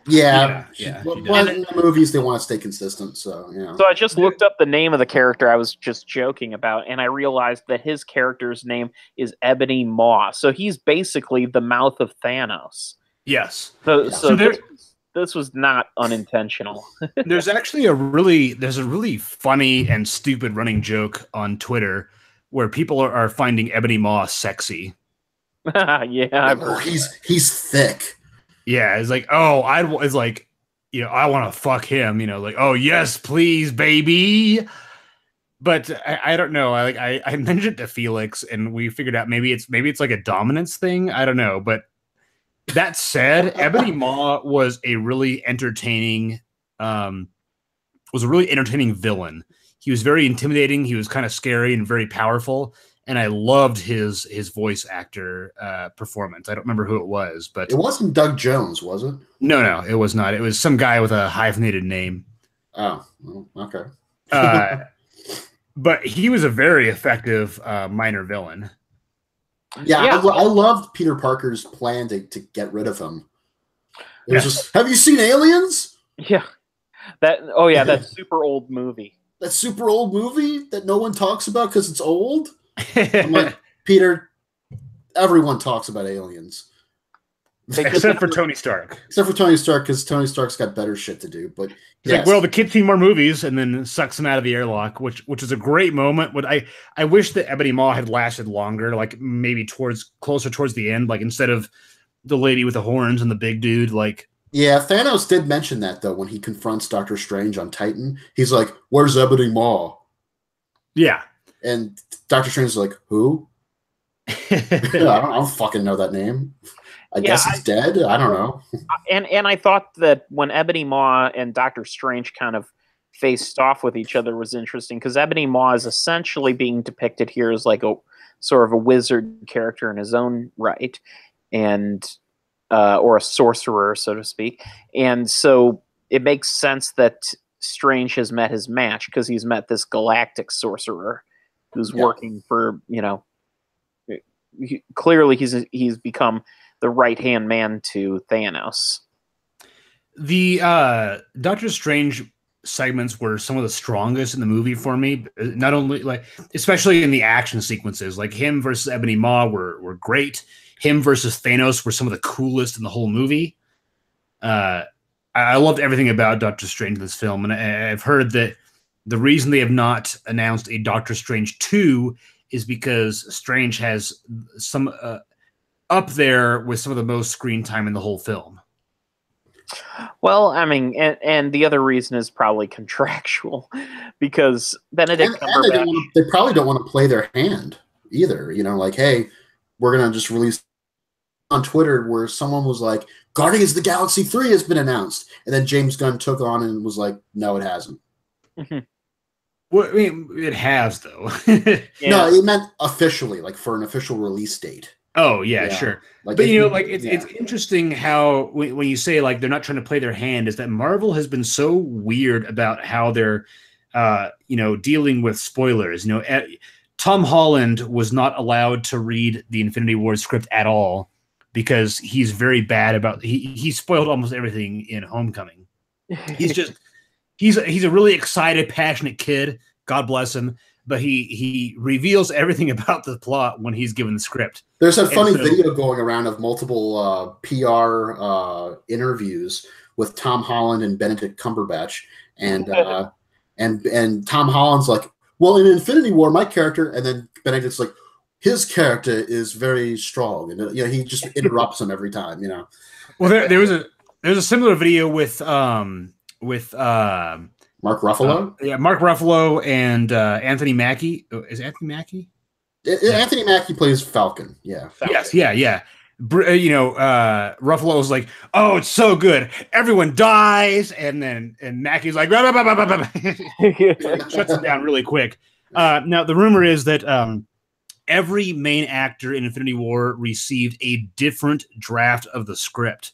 Yeah. But in the movies, they want to stay consistent. So, So I just looked up the name of the character I was just joking about, and I realized that his character's name is Ebony Maw. So he's basically the mouth of Thanos. Yes. So this was not unintentional. There's actually a really funny and stupid running joke on Twitter where people are finding Ebony Maw sexy. Yeah, I've heard he's thick. Yeah, it's like, I want to fuck him, oh yes, please, baby. But I don't know. I mentioned it to Felix, and we figured out maybe it's like a dominance thing. I don't know. But that said, Ebony Maw was a really entertaining villain. He was very intimidating. He was kind of scary and very powerful. And I loved his voice actor performance. I don't remember who it was, but it wasn't Doug Jones, was it? No, it was not. It was some guy with a hyphenated name. Oh, okay. But he was a very effective minor villain. Yeah. I loved Peter Parker's plan to get rid of him. It was just, have you seen Aliens? Yeah. That super old movie. That super old movie that no one talks about because it's old? I'm like, Peter, everyone talks about Aliens. Except for Tony Stark. Except for Tony Stark, because Tony Stark's got better shit to do. But yes. The kids see more movies, and then sucks him out of the airlock, which is a great moment. But I wish that Ebony Maw had lasted longer, like maybe closer towards the end, like instead of the lady with the horns and the big dude. Yeah, Thanos did mention that though when he confronts Doctor Strange on Titan. He's like, "Where's Ebony Maw?" Yeah. And Doctor Strange is like, who? I don't fucking know that name. I guess he's dead. I don't know. And I thought that when Ebony Maw and Doctor Strange kind of faced off with each other was interesting because Ebony Maw is essentially being depicted here as like a sort of a wizard character in his own right, and or a sorcerer, so to speak. And so it makes sense that Strange has met his match because he's met this galactic sorcerer who's working for, clearly he's become the right-hand man to Thanos. The Doctor Strange segments were some of the strongest in the movie for me. Not only like, especially in the action sequences, like him versus Ebony Maw were great. Him versus Thanos were some of the coolest in the whole movie. I loved everything about Doctor Strange in this film, and I've heard that the reason they have not announced a Doctor Strange 2 is because Strange has some up there with some of the most screen time in the whole film. Well, I mean, and the other reason is probably contractual, because Benedict Cumberbatch... they probably don't want to play their hand either. You know, like, hey, we're going to just release on Twitter where someone was like, Guardians of the Galaxy 3 has been announced. And then James Gunn took on and was like, no, it hasn't. Well, I mean, it has, though. No, it meant officially, like for an official release date. Oh, yeah. Sure. Like, but, it's interesting how when you say, like, they're not trying to play their hand, is that Marvel has been so weird about how they're, dealing with spoilers. Tom Holland was not allowed to read the Infinity War script at all because he's very bad about he spoiled almost everything in Homecoming. He's a really excited, passionate kid. God bless him. But he reveals everything about the plot when he's given the script. There's a funny video going around of multiple PR interviews with Tom Holland and Benedict Cumberbatch, and Tom Holland's like, well, in Infinity War, my character, and then Benedict's like, his character is very strong, and he just interrupts him every time. Well, there was a similar video with Mark Ruffalo? Mark Ruffalo and Anthony Mackie. Is it Anthony Mackie? Anthony Mackie plays Falcon. Yeah. Falcon. Yes, yeah. Ruffalo was like, oh, it's so good. Everyone dies. And Mackie's like, bah, bah, bah, bah, bah, bah. Shuts it down really quick. Now, the rumor is that every main actor in Infinity War received a different draft of the script.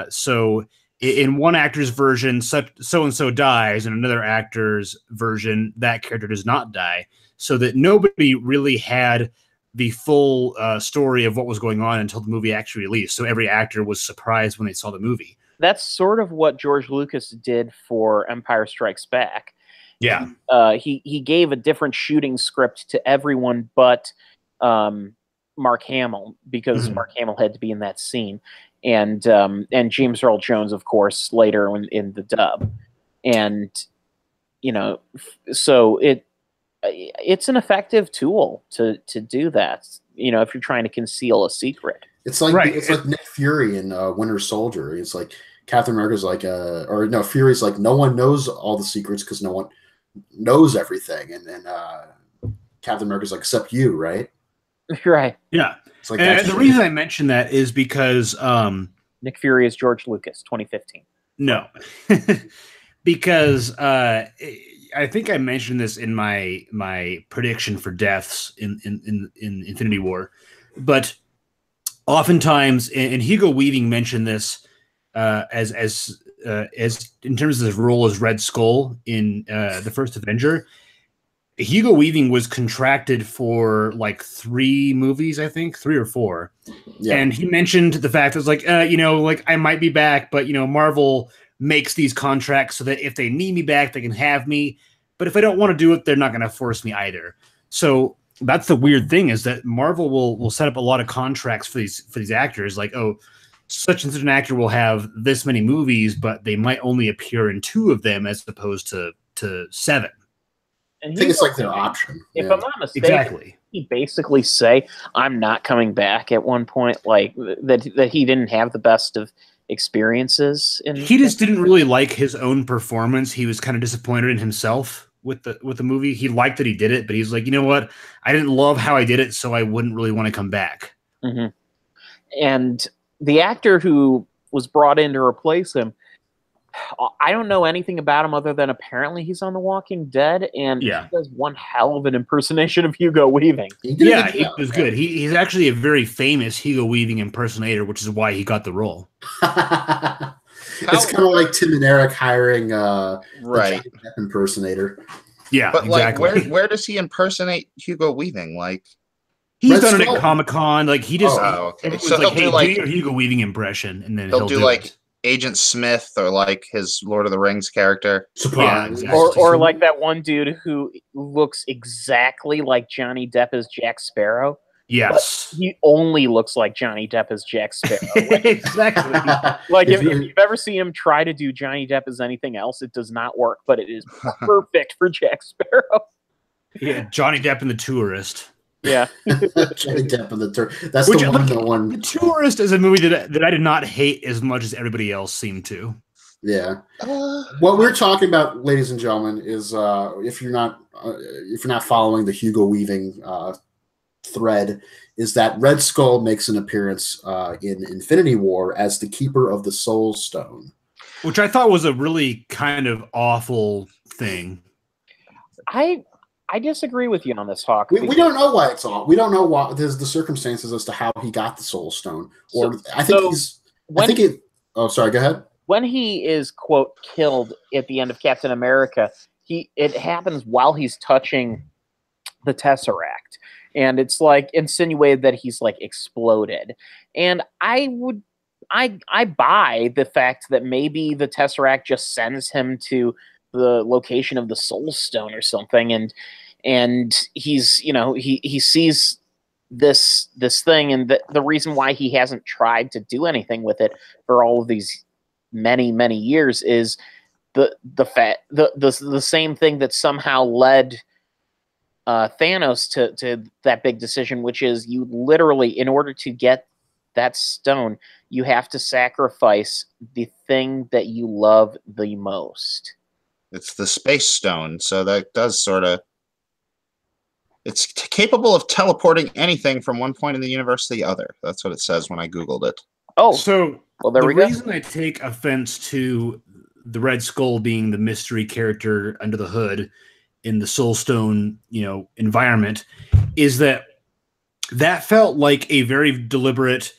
So in one actor's version, so-and-so dies. In another actor's version, that character does not die. So that nobody really had the full story of what was going on until the movie actually released. So every actor was surprised when they saw the movie. That's sort of what George Lucas did for Empire Strikes Back. Yeah. He gave a different shooting script to everyone but Mark Hamill, because Mark Hamill had to be in that scene. And James Earl Jones, of course, later in the dub. And, so it's an effective tool to do that, if you're trying to conceal a secret. It's like It's like Nick Fury in Winter Soldier. It's like Captain America's like, Fury's like, no one knows all the secrets because no one knows everything. And then Captain America's like, except you, right? Right. Yeah. It's like, and the reason I mention that is because Nick Fury is George Lucas, 2015. No, because I think I mentioned this in my prediction for deaths in Infinity War, but oftentimes, and Hugo Weaving mentioned this as in terms of his role as Red Skull in the first Avenger. Hugo Weaving was contracted for like 3 movies, I think 3 or 4. Yeah. And he mentioned the fact that it's like, I might be back, but Marvel makes these contracts so that if they need me back, they can have me. But if I don't want to do it, they're not going to force me either. So that's the weird thing, is that Marvel will set up a lot of contracts for these actors. Like, oh, such and such an actor will have this many movies, but they might only appear in 2 of them as opposed to 7. I think it's like their option. If I'm not mistaken, exactly. He basically say, I'm not coming back at one point, like that he didn't have the best of experiences. He just didn't really like his own performance. He was kind of disappointed in himself with the movie. He liked that he did it, but he's like, you know what? I didn't love how I did it, so I wouldn't really want to come back. Mm-hmm. And the actor who was brought in to replace him, I don't know anything about him other than apparently he's on The Walking Dead, and he does one hell of an impersonation of Hugo Weaving. He was good. He's actually a very famous Hugo Weaving impersonator, which is why he got the role. It's kind of like Tim and Eric hiring right impersonator. Yeah, but exactly. Like, where does he impersonate Hugo Weaving? Like, he's done it at Comic-Con. Like, he just okay. So like, hey, do your Hugo Weaving impression, and then he'll do like it. Agent Smith or like his Lord of the Rings character. Surprise. Yeah, exactly. Or like that one dude who looks exactly like Johnny Depp as Jack Sparrow. Yes. He only looks like Johnny Depp as Jack Sparrow. Exactly. Like if you've ever seen him try to do Johnny Depp as anything else, it does not work, but it is perfect for Jack Sparrow. Yeah, Johnny Depp and the Tourist. Yeah. Johnny Depp and the Tourist. That's the one. The one. The Tourist is a movie that I did not hate as much as everybody else seemed to. Yeah. What we're talking about, ladies and gentlemen, is if you're not following the Hugo Weaving thread, is that Red Skull makes an appearance in Infinity War as the keeper of the Soul Stone, which I thought was a really kind of awful thing. I disagree with you on this, Hawk. We don't know why it's all. We don't know what there's the circumstances as to how he got the Soul Stone. Or I think Oh, sorry. Go ahead. When he is quote killed at the end of Captain America, it happens while he's touching the Tesseract, and it's like insinuated that he's like exploded. And I buy the fact that maybe the Tesseract just sends him to the location of the Soul Stone or something, and he's he sees this thing, and the reason why he hasn't tried to do anything with it for all of these many years is the same thing that somehow led Thanos to that big decision, which is you literally, in order to get that stone, you have to sacrifice the thing that you love the most. It's the Space Stone, so that does sort of... It's capable of teleporting anything from one point in the universe to the other. That's what it says when I Googled it. Oh, so well, there we go. The reason I take offense to the Red Skull being the mystery character under the hood in the Soul Stone, environment, is that felt like a very deliberate,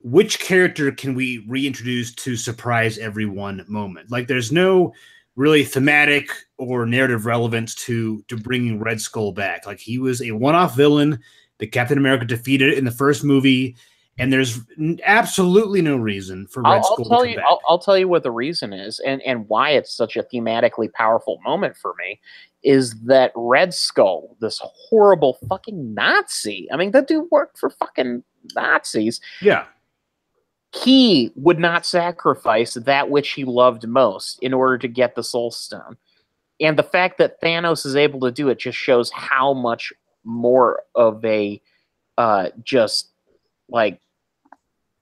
which character can we reintroduce to surprise everyone moment. Like there's no really thematic or narrative relevance to bringing Red Skull back. Like he was a one-off villain that Captain America defeated in the first movie, and there's absolutely no reason for Red Skull to come back. I'll tell you what the reason is, and why it's such a thematically powerful moment for me, is that Red Skull, this horrible fucking Nazi. I mean, that dude worked for fucking Nazis. Yeah. He would not sacrifice that which he loved most in order to get the Soul Stone. And the fact that Thanos is able to do it just shows how much more of a just like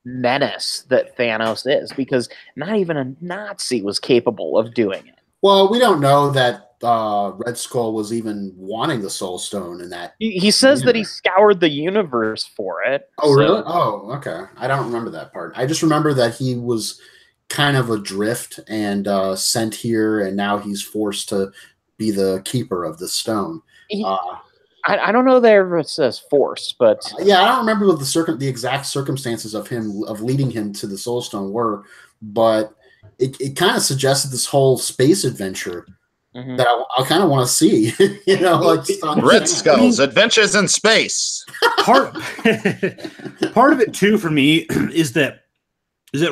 menace that Thanos is, because not even a Nazi was capable of doing it. Well, we don't know that Red Skull was even wanting the Soul Stone in that. He says that he scoured the universe for it. Oh, really? Oh, okay. I don't remember that part. I just remember that he was kind of adrift and sent here, and now he's forced to be the keeper of the stone. I don't know that it says forced, but yeah, I don't remember what the exact circumstances of leading him to the Soul Stone were, but it kind of suggested this whole space adventure that I kind of want to see. Like Red Skull's Adventures in Space. Part of it too for me is that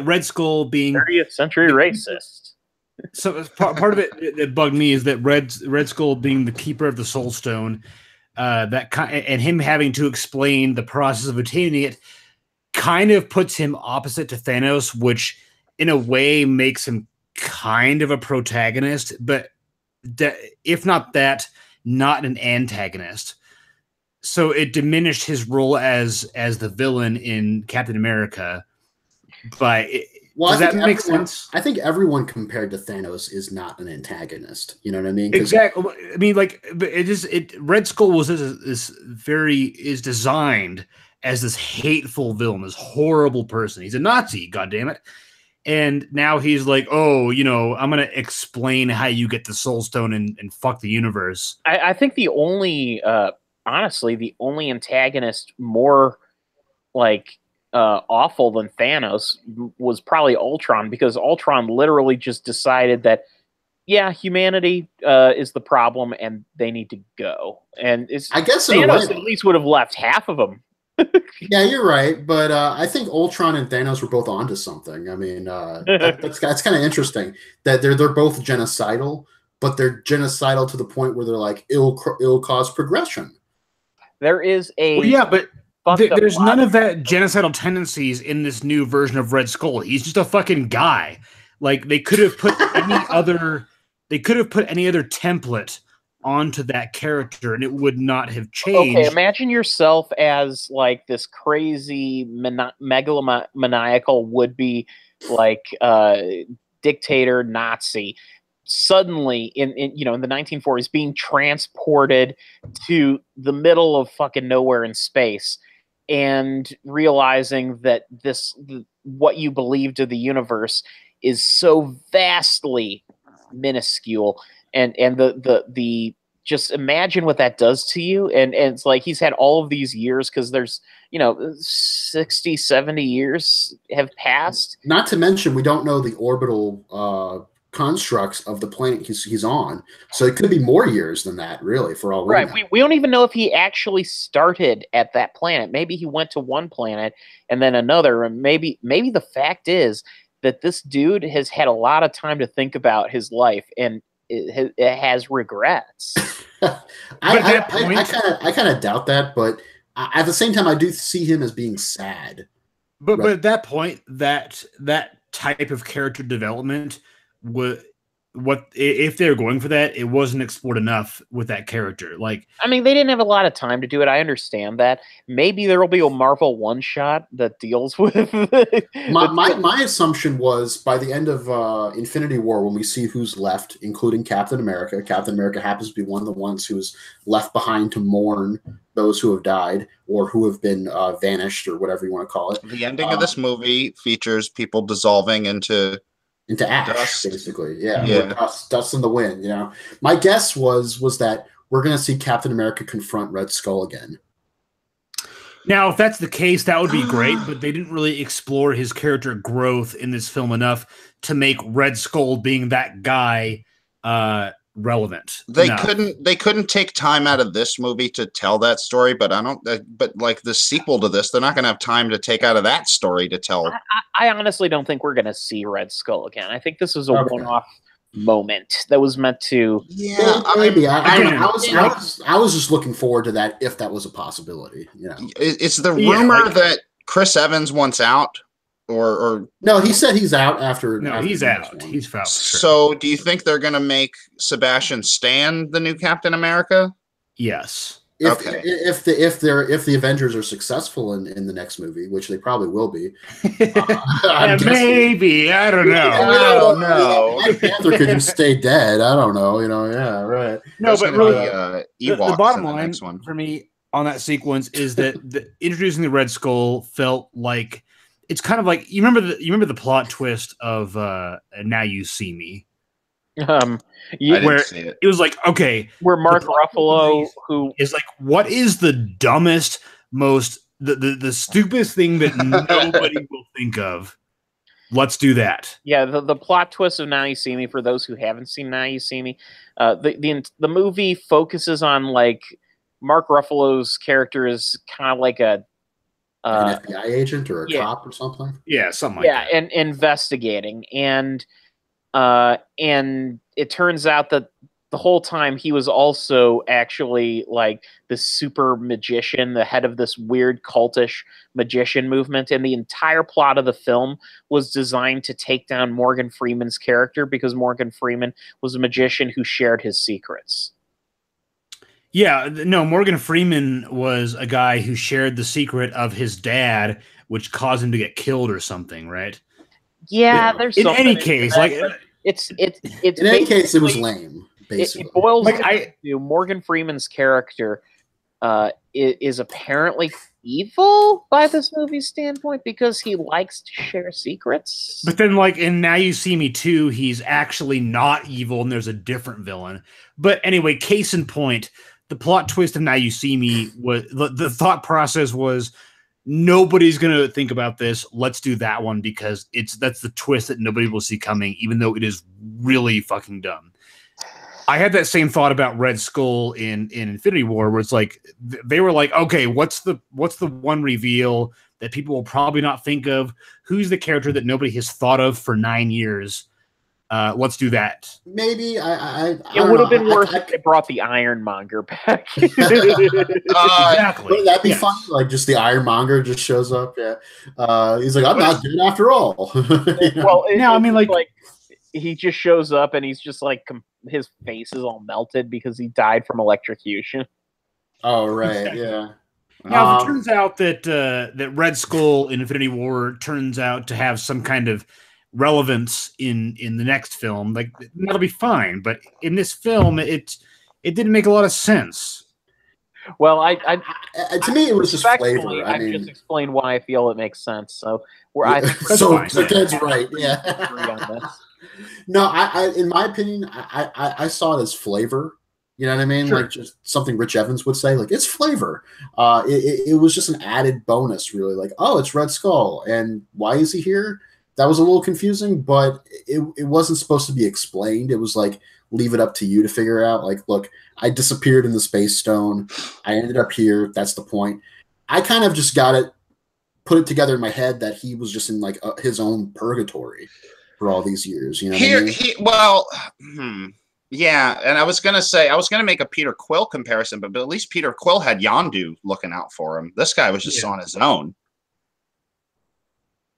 Red Skull being 30th century racist. So part of it that bugged me is that Red Skull being the keeper of the Soul Stone, and him having to explain the process of attaining it, kind of puts him opposite to Thanos, which in a way makes him kind of a protagonist, but if not that, not an antagonist. So it diminished his role as the villain in Captain America. But does that make sense? I think everyone compared to Thanos is not an antagonist. You know what I mean? Exactly. I mean, like, Red Skull is designed as this hateful villain, this horrible person. He's a Nazi, goddammit. And now he's like, oh, I'm going to explain how you get the Soul Stone and fuck the universe. I think the only, honestly, the only antagonist more like awful than Thanos was probably Ultron, because Ultron literally just decided that, yeah, humanity is the problem and they need to go. And I guess Thanos at least would have left half of them Yeah, you're right, but I think Ultron and Thanos were both onto something. I mean, that's kind of interesting that they're both genocidal, but they're genocidal to the point where they're like ill cause progression. There is a Well, yeah, but there's none logic. of that genocidal tendencies in this new version of Red Skull. He's just a fucking guy. Like they could have put any other template onto that character and it would not have changed. Okay, imagine yourself as like this crazy megalomaniacal would-be like dictator Nazi suddenly in the 1940s being transported to the middle of fucking nowhere in space and realizing that what you believed of the universe is so vastly minuscule and the just imagine what that does to you and it's like he's had all of these years because there's 60 70 years have passed, not to mention we don't know the orbital constructs of the planet he's on, so it could be more years than that, really, for all we know. We don't even know if he actually started at that planet. Maybe he went to one planet and then another, and maybe the fact is that this dude has had a lot of time to think about his life and it has regrets. I kind of doubt that, but at the same time, I do see him as being sad. But at that point, that type of character development what if they're going for that, it wasn't explored enough with that character. Like, I mean, they didn't have a lot of time to do it. I understand that. Maybe there will be a Marvel one shot that deals with my assumption was by the end of Infinity War, when we see who's left, including Captain America happens to be one of the ones who was left behind to mourn those who have died or who have been vanished or whatever you want to call it. The ending of this movie features people dissolving into ash, dust. Basically. Yeah. Dust in the wind, My guess was that we're going to see Captain America confront Red Skull again. Now, if that's the case, that would be great, but they didn't really explore his character growth in this film enough to make Red Skull being that guy relevant. They couldn't take time out of this movie to tell that story, but but like the sequel to this, they're not going to have time to take out of that story to tell. I honestly don't think we're going to see Red Skull again. I think this was a one-off moment that was meant to. Yeah, maybe. I was just looking forward to that if that was a possibility. It's the rumor that Chris Evans wants out. Or no, he said he's out after. No, he's out. He's out. Sure. So, do you think they're going to make Sebastian Stan the new Captain America? Yes. If the Avengers are successful in the next movie, which they probably will be, maybe I don't know. I don't know. Black Panther could just stay dead. I don't know. Yeah, right. No, but really, the bottom line for me on that sequence is that introducing the Red Skull felt like. It's kind of like you remember the plot twist of Now You See Me. I didn't see it. It was like, okay, where Mark Ruffalo, who is like, what is the dumbest, most the stupidest thing that nobody will think of? Let's do that. Yeah, the plot twist of Now You See Me, for those who haven't seen Now You See Me, the movie focuses on like Mark Ruffalo's character is kind of like an FBI agent or a cop or something. Yeah, something like that. Yeah, and investigating, and it turns out that the whole time he was also actually like the super magician, the head of this weird cultish magician movement, and the entire plot of the film was designed to take down Morgan Freeman's character because Morgan Freeman was a magician who shared his secrets. Yeah, no, Morgan Freeman was a guy who shared the secret of his dad, which caused him to get killed or something, right? Yeah, there's in any case, like it's in any case, it was lame. Basically, it boils down to Morgan Freeman's character is apparently evil by this movie's standpoint because he likes to share secrets. But then, like in Now You See Me 2, he's actually not evil, and there's a different villain. But anyway, case in point. The plot twist of Now You See Me was the thought process was nobody's going to think about this. Let's do that one because that's the twist that nobody will see coming, even though it is really fucking dumb. I had that same thought about Red Skull in Infinity War, where it's like they were like, okay, what's the one reveal that people will probably not think of? Who's the character that nobody has thought of for 9 years? Let's do that. Maybe it would have been worse if they brought the Ironmonger back. Exactly. Wouldn't that be fun? Like just the Ironmonger just shows up. Yeah, he's like, I'm not dead after all. Well, I mean, like he just shows up and he's just like his face is all melted because he died from electrocution. Oh right, yeah. Now, if it turns out that Red Skull in Infinity War turns out to have some kind of relevance in the next film, like that'll be fine. But in this film, it didn't make a lot of sense. Well, to me it was just flavor. I just explained why I feel it makes sense. So Ted's right. Yeah. No, I in my opinion, I saw it as flavor. You know what I mean? Sure. Like just something Rich Evans would say, like it's flavor. It was just an added bonus, really. Like, oh, it's Red Skull, and why is he here? That was a little confusing, but it wasn't supposed to be explained. It was like, leave it up to you to figure out. Like, look, I disappeared in the Space Stone. I ended up here. That's the point. I kind of just put it together in my head that he was just in like his own purgatory for all these years. You know what I mean? Yeah, and I was gonna make a Peter Quill comparison, but at least Peter Quill had Yondu looking out for him. This guy was just on his own.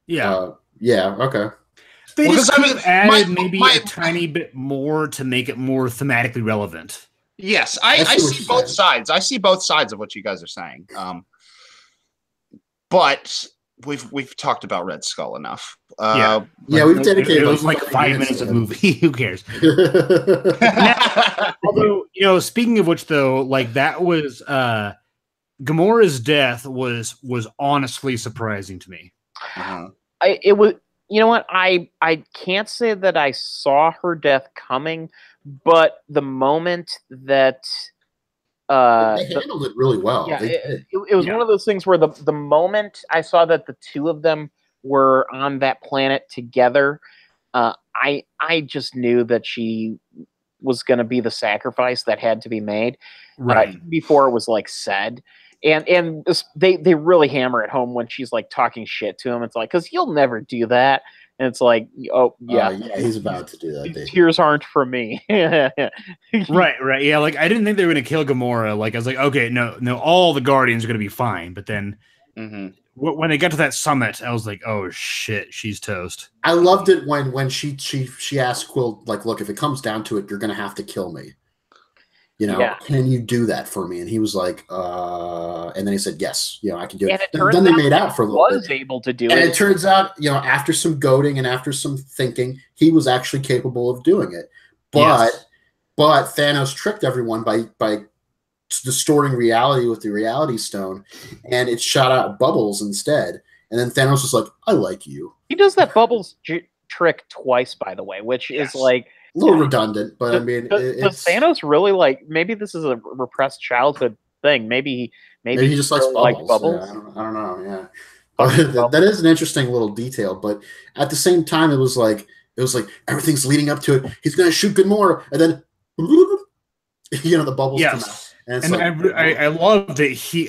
Yeah. Yeah. Okay. They just could have added maybe a tiny bit more to make it more thematically relevant. Yes, I see both sides. I see both sides of what you guys are saying. But we've talked about Red Skull enough. We've dedicated. It was like 5 minutes of movie. Who cares? Although, speaking of which, though, like that was Gamora's death was honestly surprising to me. It was. You know what? I can't say that I saw her death coming, but the moment that they handled it really well. Yeah, it was one of those things where the moment I saw that the two of them were on that planet together, I just knew that she was going to be the sacrifice that had to be made, right before it was like said. And they really hammer it home when she's like talking shit to him. It's like, because he'll never do that. And it's like, oh yeah, he's about to do that. Tears aren't for me. right. Yeah, like I didn't think they were gonna kill Gamora. Like I was like, okay, no, all the Guardians are gonna be fine. But then when they got to that summit, I was like, oh shit, she's toast. I loved it when she asked Quill, like, look, if it comes down to it, you're gonna have to kill me. Can you do that for me? And he was like, and then he said, yes, I can do it. And then they made out for a little bit. Was able to do it. And it turns out, after some goading and after some thinking, he was actually capable of doing it. But Thanos tricked everyone by distorting reality with the Reality Stone, and it shot out bubbles instead. And then Thanos was like, I like you. He does that bubbles trick twice, by the way, which is like, a little redundant, but I mean, does Thanos really like? Maybe this is a repressed childhood thing. Maybe he just likes bubbles. Yeah, I don't know. Yeah, that is an interesting little detail. But at the same time, it was like everything's leading up to it. He's gonna shoot Gamora, and then the bubbles come out. And I love that he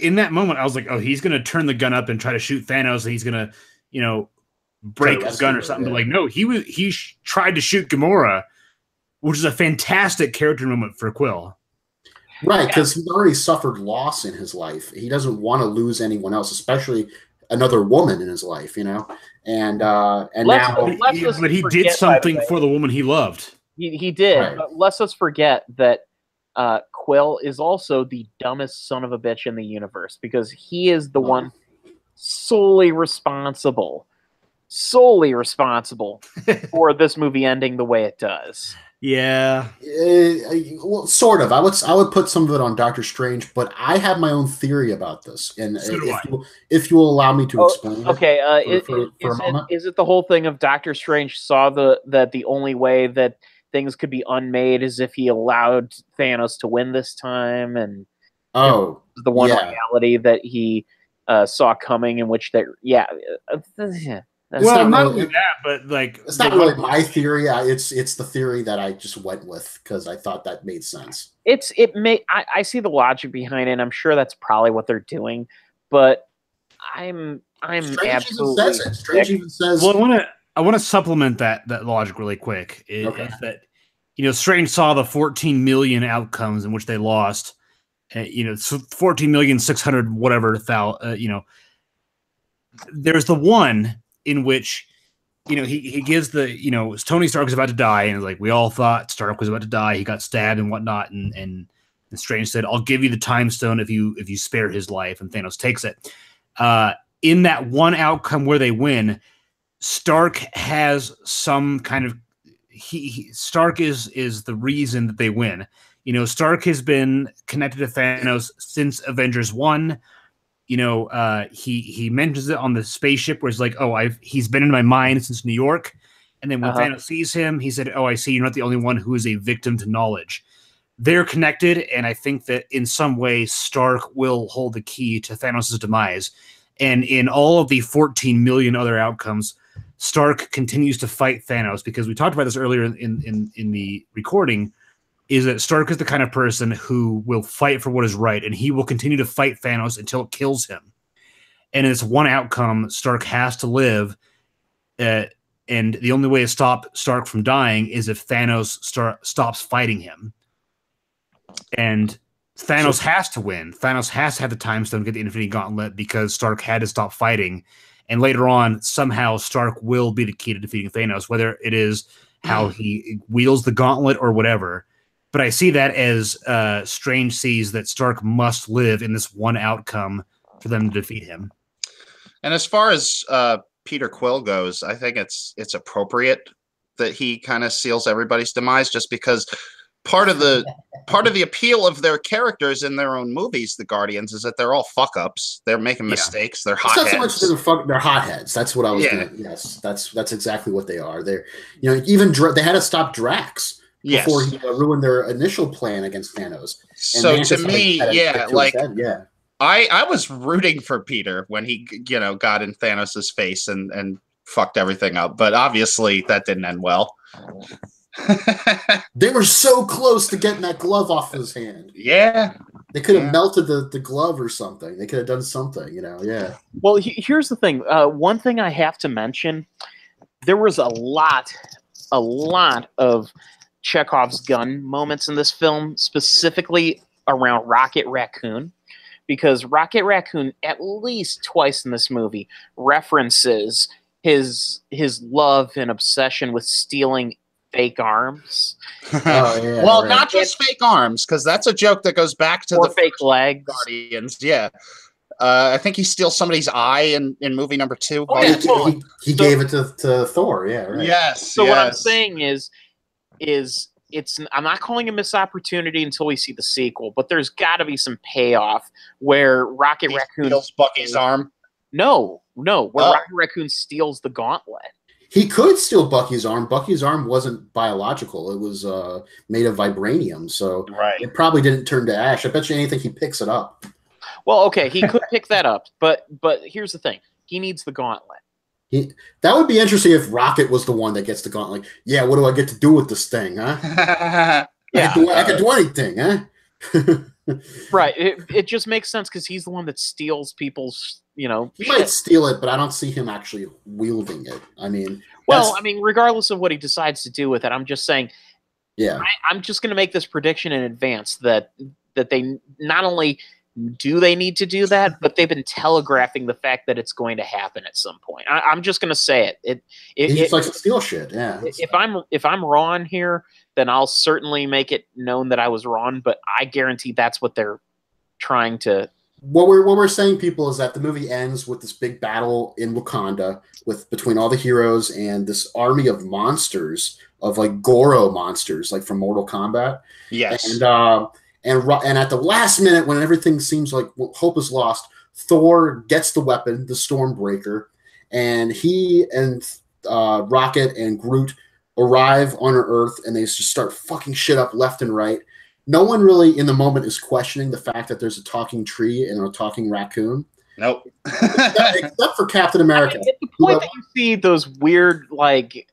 in that moment I was like, oh, he's gonna turn the gun up and try to shoot Thanos, and he's gonna break his gun or something. But like, no, he tried to shoot Gamora, which is a fantastic character moment for Quill. Right, because he's already suffered loss in his life. He doesn't want to lose anyone else, especially another woman in his life, And now, but he did something for the woman he loved. He did. Right. But let's just forget that Quill is also the dumbest son of a bitch in the universe, because he is the one solely responsible for this movie ending the way it does. Yeah. Well, sort of. I would put some of it on Doctor Strange, but I have my own theory about this, and if you will allow me to explain. Okay. For a moment. Is it the whole thing of Doctor Strange saw that the only way that things could be unmade is if he allowed Thanos to win this time, and the one reality that he saw coming, in which Well, not only that, but like it's not really my theory. It's the theory that I just went with because I thought that made sense. I see the logic behind it. And I'm sure that's probably what they're doing, but I'm Strange absolutely even says it. Strange even says. Well, I want to supplement that logic really quick. Is that Strange saw the 14 million outcomes in which they lost. 14,600,000 whatever there's the one in which he gives Tony Stark is about to die, and it's like we all thought Stark was about to die. He got stabbed and whatnot, and Strange said, "I'll give you the time stone if you spare his life," and Thanos takes it. In that one outcome where they win, Stark has some kind of Stark is the reason that they win. Stark has been connected to Thanos since Avengers 1. He mentions it on the spaceship where he's like, he's been in my mind since New York. And then when Thanos sees him, he said, "Oh, I see you're not the only one who is a victim to knowledge." They're connected, and I think that in some way Stark will hold the key to Thanos' demise. And in all of the 14 million other outcomes, Stark continues to fight Thanos, because we talked about this earlier in the recording, is that Stark is the kind of person who will fight for what is right, and he will continue to fight Thanos until it kills him. And it's one outcome, Stark has to live, and the only way to stop Stark from dying is if Thanos stops fighting him. And Thanos has to win. Thanos has to have the time stone to get the Infinity Gauntlet because Stark had to stop fighting. And later on, somehow Stark will be the key to defeating Thanos, whether it is how he wields the gauntlet or whatever. But I see that as Strange sees that Stark must live in this one outcome for them to defeat him. And as far as Peter Quill goes, I think it's appropriate that he kind of seals everybody's demise, just because part of the appeal of their characters in their own movies, the Guardians, is that they're all fuck ups. They're making mistakes. They're hotheads. They're hotheads. That's what I was. Yes, that's exactly what they are. They're even they had to stop Drax before he ruined their initial plan against Thanos. So to me, I was rooting for Peter when he got in Thanos' face and fucked everything up, but obviously that didn't end well. They were so close to getting that glove off his hand. Yeah. They could have melted the glove or something. They could have done something, yeah. Well, here's the thing. One thing I have to mention, there was a lot of Chekhov's gun moments in this film, specifically around Rocket Raccoon, because Rocket Raccoon, at least twice in this movie, references his love and obsession with stealing fake arms. Well, not just fake arms, because that's a joke that goes back to the fake legs. Guardians. Yeah. I think he steals somebody's eye in movie number 2. He gave it to Thor. Yeah, right. Yes. So what I'm saying is I'm not calling a missed opportunity until we see the sequel, but there's got to be some payoff where Rocket Raccoon steals Bucky's arm. No, where Rocket Raccoon steals the gauntlet. He could steal Bucky's arm. Bucky's arm wasn't biological. It was made of vibranium, so it probably didn't turn to ash. I bet you anything he picks it up. Well, okay, he could pick that up, but here's the thing. He needs the gauntlet. That would be interesting if Rocket was the one that gets the gauntlet. Like, yeah, what do I get to do with this thing, huh? I can do anything, huh? Right. It just makes sense because he's the one that steals people's, He might steal it, but I don't see him actually wielding it. I mean... regardless of what he decides to do with it, I'm just saying... Yeah. I'm just going to make this prediction in advance that they not only... do they need to do that, but they've been telegraphing the fact that it's going to happen at some point. I'm just going to say it. He just likes to steal shit. Yeah. If I'm wrong here, then I'll certainly make it known that I was wrong. But I guarantee that's what they're trying to. What we're saying, people, is that the movie ends with this big battle in Wakanda between all the heroes and this army of monsters, of like Goro monsters, like from Mortal Kombat. Yes. And at the last minute, when everything seems like hope is lost, Thor gets the weapon, the Stormbreaker, and he and Rocket and Groot arrive on Earth, and they just start fucking shit up left and right. No one really in the moment is questioning the fact that there's a talking tree and a talking raccoon. Nope. Except for Captain America. I mean, at the point that you see those weird, like,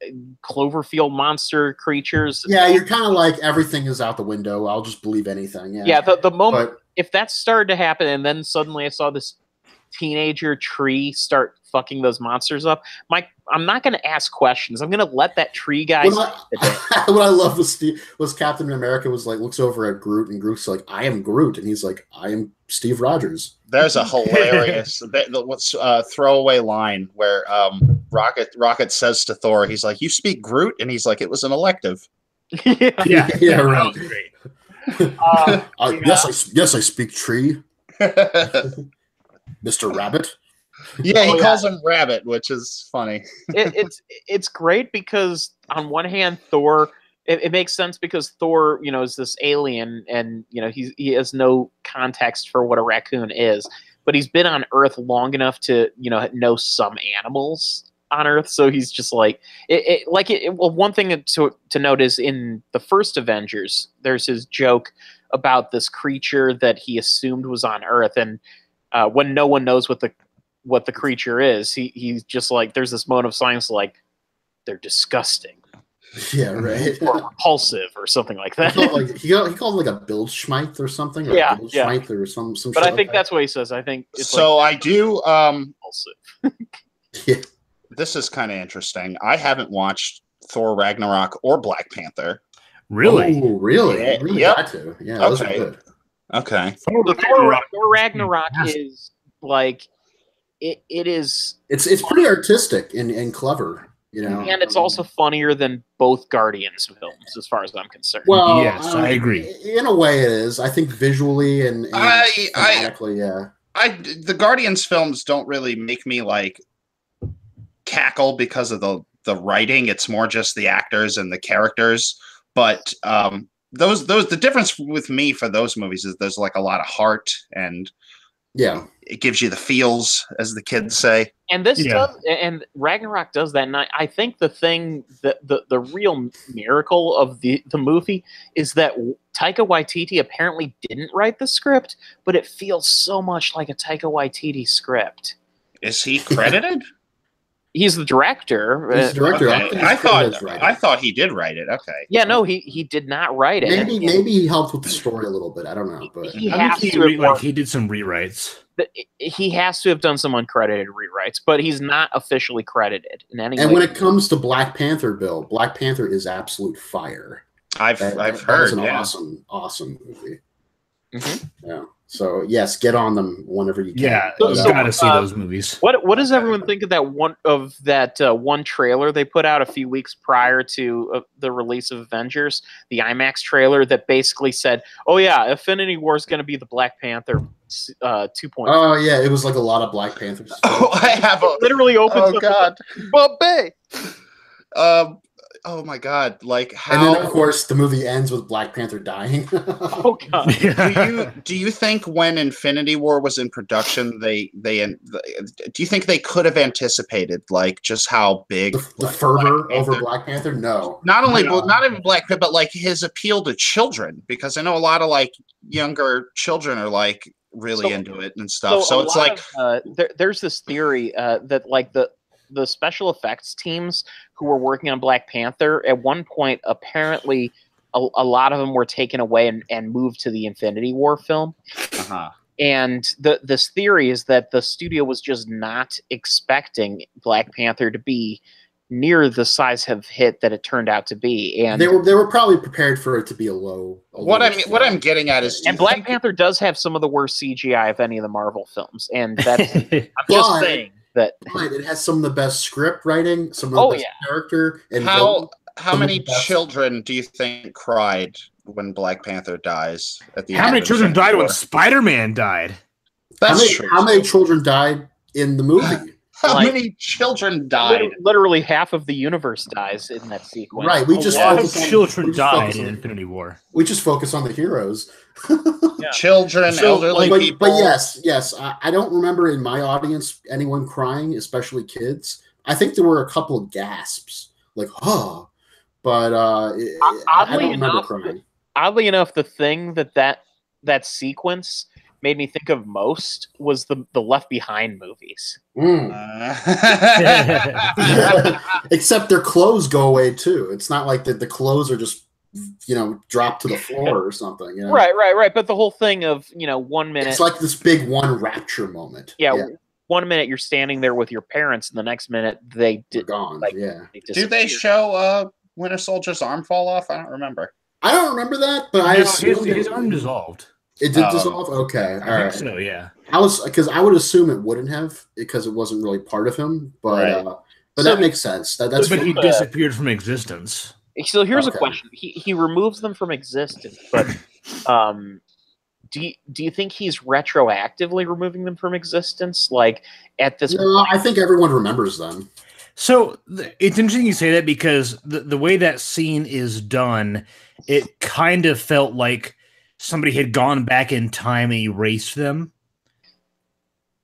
Cloverfield monster creatures. Yeah, you're kind of like, everything is out the window. I'll just believe anything. Yeah, the moment, if that started to happen, and then suddenly I saw this teenager tree start fucking those monsters up, I'm not going to ask questions. I'm going to let that tree guy. What I love was Captain America was like, looks over at Groot, and Groot's like, "I am Groot," and he's like, "I am Steve Rogers." There's a hilarious throwaway line where Rocket says to Thor, he's like, "You speak Groot," and he's like, "It was an elective." Yeah, right. Great. Yes, I speak tree, Mr. Rabbit. Yeah, he calls him Rabbit, which is funny. It's great because on one hand, Thor, it makes sense because Thor, is this alien, and he has no context for what a raccoon is, but he's been on Earth long enough to know some animals on Earth, so he's just like well, one thing to note is in the first Avengers, there's his joke about this creature that he assumed was on Earth, and when no one knows what the creature is, he's just like, there's this moment of science like, they're disgusting. Yeah, right. Or repulsive or something like that. He called it like a Bildschmeith or something. Or Bildschmeith or some but I think like that's what he says. I think it's so. Like, I do. Repulsive. Yeah. This is kind of interesting. I haven't watched Thor Ragnarok or Black Panther. Really? Oh, really? Yeah, Really yep. got to. Yeah, those are good. Okay. Thor Ragnarok is like it is. It's pretty artistic and clever, and it's also funnier than both Guardians films, as far as I'm concerned. Well, yes, I agree. In a way, it is. I think visually and thematically, yeah. The Guardians films don't really make me like cackle because of the writing. It's more just the actors and the characters. But the difference with me for those movies is there's like a lot of heart, and it gives you the feels, as the kids say. And this does, and Ragnarok does that. And I think the thing that the real miracle of the movie is that Taika Waititi apparently didn't write the script, but it feels so much like a Taika Waititi script. Is he credited? He's the director. He's the director. Okay. I thought he did write it. Okay. Yeah, no, he did not write it. Maybe he helped with the story a little bit. I don't know, but he did some rewrites. He has to have done some uncredited rewrites, but he's not officially credited in any way. And when it comes to Black Panther, Bill, Black Panther is absolute fire. I've heard. It's an awesome movie. Mm-hmm. Yeah. So yes, get on them whenever you can. Yeah, you gotta see those movies. What does everyone think of that one trailer they put out a few weeks prior to the release of Avengers, the IMAX trailer that basically said, "Oh yeah, Infinity War is going to be the Black Panther 2.0." Oh yeah, it was like a lot of Black Panthers. Oh, I have literally opens. Oh god, Bobby. Oh my god! Like how? And then of course the movie ends with Black Panther dying. Oh god! Do you think when Infinity War was in production, do you think they could have anticipated like just how big the fervor over Black Panther? No, not even Black Panther, but like his appeal to children, because I know a lot of like younger children are like really into it and stuff. So it's like there's this theory that like the special effects teams who were working on Black Panther at one point, apparently a lot of them were taken away and moved to the Infinity War film. Uh-huh. And this theory is that the studio was just not expecting Black Panther to be near the size of hit that it turned out to be, and they were probably prepared for it to be a low. What I'm getting at is, and Black Panther does have some of the worst CGI of any of the Marvel films, and that's I'm just saying. But it has some of the best script writing, some of the best character. And how many children do you think cried when Black Panther dies at the end? How many children died when Spider-Man died? That's true. How many children died in the movie? How many children died? Literally half of the universe dies in that sequence. Right. We just focus on children died in Infinity War. We just focus on the heroes. Children, elderly people. But yes. I don't remember in my audience anyone crying, especially kids. I think there were a couple of gasps, like "huh," but I don't remember crying. Oddly enough, the thing that sequence made me think of most was the Left Behind movies. Except their clothes go away too. It's not like the clothes are just dropped to the floor or something. Right. But the whole thing of 1 minute, it's like this big one rapture moment. Yeah. 1 minute you're standing there with your parents, and the next minute they're gone. Do they show Winter Soldier's arm fall off? I don't remember. I don't remember that, but I assumed his arm dissolved. It did dissolve? Okay. All right. So, yeah. Because I would assume it wouldn't have, because it wasn't really part of him, but that makes sense. But he disappeared from existence. So here's a question. He removes them from existence, but do you think he's retroactively removing them from existence? Like at this point? I think everyone remembers them. So it's interesting you say that, because the way that scene is done, it kind of felt like somebody had gone back in time and erased them,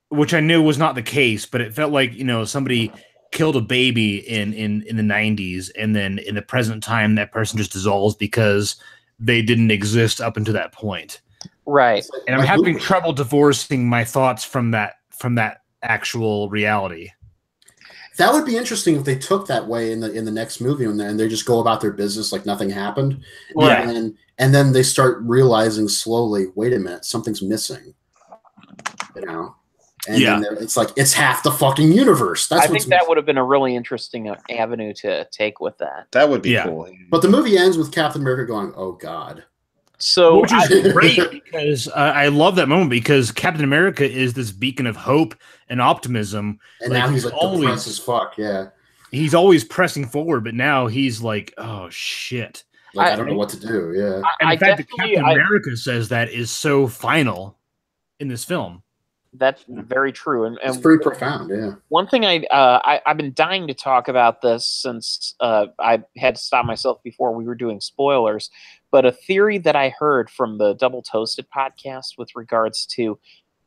which I knew was not the case, but it felt like, somebody killed a baby in the 90s, and then in the present time, that person just dissolves because they didn't exist up until that point. Right. And I'm having trouble divorcing my thoughts from that actual reality. That would be interesting if they took that way in the next movie, and they just go about their business like nothing happened. Right. And then they start realizing slowly, wait a minute, something's missing. And then it's like, it's half the fucking universe. I think that would have been a really interesting avenue to take with that. That would be cool. But the movie ends with Captain America going, "Oh God." So, which is great, because I love that moment, because Captain America is this beacon of hope and optimism. And now he's like depressed as fuck. Yeah. He's always pressing forward, but now he's like, oh shit. Like, I don't know what to do. Yeah. And the fact that Captain America says that is so final in this film. That's very true, and it's pretty profound. Yeah. One thing I've been dying to talk about this since I had to stop myself before we were doing spoilers, but a theory that I heard from the Double Toasted podcast with regards to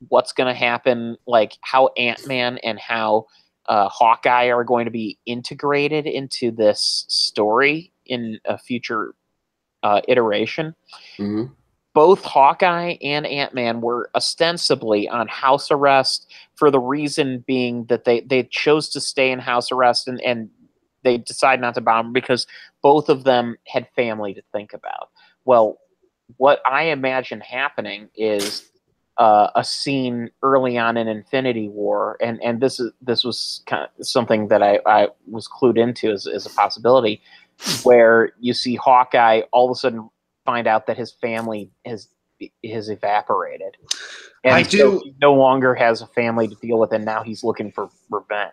what's going to happen, like how Ant-Man and how Hawkeye are going to be integrated into this story in a future iteration. Mm-hmm. Both Hawkeye and Ant-Man were ostensibly on house arrest, for the reason being that they chose to stay in house arrest, and they decided not to bomb because both of them had family to think about. Well, what I imagine happening is a scene early on in Infinity War, and this was kind of something that I was clued into as a possibility, where you see Hawkeye all of a sudden find out that his family has evaporated, and so he no longer has a family to deal with, and now he's looking for revenge.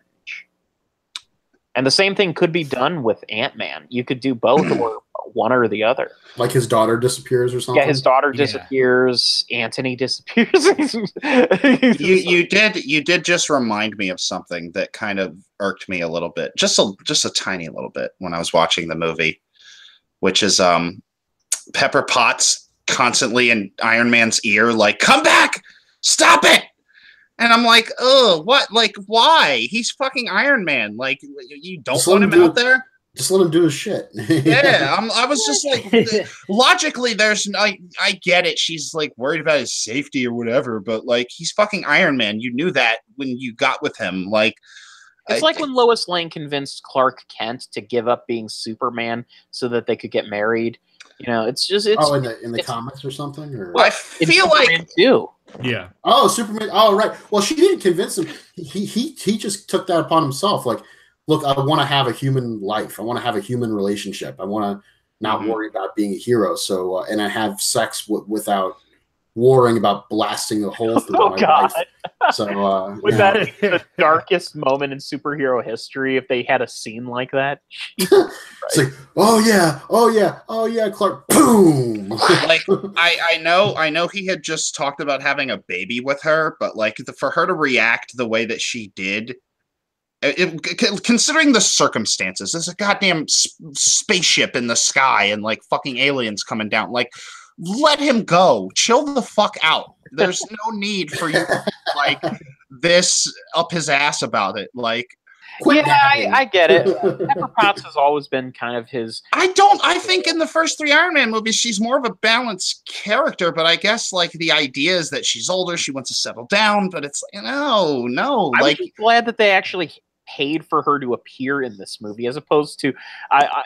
And the same thing could be done with Ant-Man. You could do both, or one or the other. Like his daughter disappears or something? Yeah, his daughter disappears. Anthony disappears. you did just remind me of something that kind of irked me a little bit, just a tiny little bit, when I was watching the movie, which is Pepper Potts constantly in Iron Man's ear, like, "Come back! Stop it!" And I'm like, "Oh, what? Like, why? He's fucking Iron Man. Like, you don't want him out there? Just let him do his shit." Yeah, I was just like, logically, I get it. She's like worried about his safety or whatever, but like, he's fucking Iron Man. You knew that when you got with him. Like, it's like when Lois Lane convinced Clark Kent to give up being Superman so that they could get married. It's just in the comics or something. Or I feel like too. Yeah. Oh, Superman. Oh, right. Well, she didn't convince him. He just took that upon himself. Like, look, I want to have a human life. I want to have a human relationship. I want to not worry about being a hero. So, and I have sex without worrying about blasting a hole through my life. So, would that be the darkest moment in superhero history if they had a scene like that? It's like, oh yeah, Clark, boom. Like, I know he had just talked about having a baby with her, but like, for her to react the way that she did, considering the circumstances, there's a goddamn spaceship in the sky and like fucking aliens coming down, like, let him go. Chill the fuck out. There's no need for you to, like, this up his ass about it. Like, Quit nagging. I get it. Pepper Potts has always been kind of his. I think in the first 3 Iron Man movies, she's more of a balanced character, but I guess like the idea is that she's older, she wants to settle down, but it's no. I'm Like, just glad that they actually paid for her to appear in this movie, as opposed to,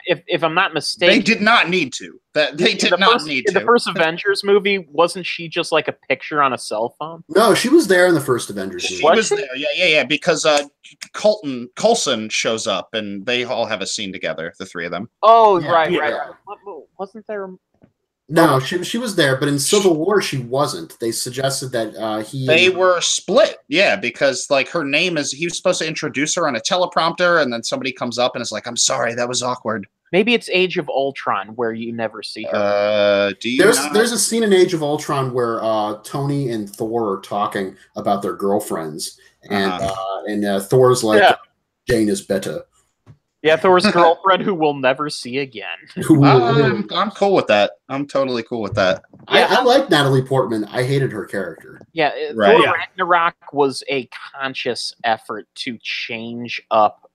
if I'm not mistaken, they did not need to. They did not need to. In the first Avengers movie, wasn't she just like a picture on a cell phone? No, she was there in the first Avengers movie. She was there, yeah, because Coulson shows up, and they all have a scene together, the 3 of them. Oh, Yeah, right. Wasn't there? No, she was there, but in Civil War she wasn't. They suggested that They were split, yeah, because like her name is. He was supposed to introduce her on a teleprompter, and then somebody comes up and is like, "I'm sorry, that was awkward." Maybe it's Age of Ultron where you never see her. There's a scene in Age of Ultron where Tony and Thor are talking about their girlfriends, and Thor's like, Jane is better. Yeah, Thor's girlfriend who we'll never see again. I'm cool with that. I'm totally cool with that. I like Natalie Portman. I hated her character. Yeah, right. Thor Ragnarok was a conscious effort to change up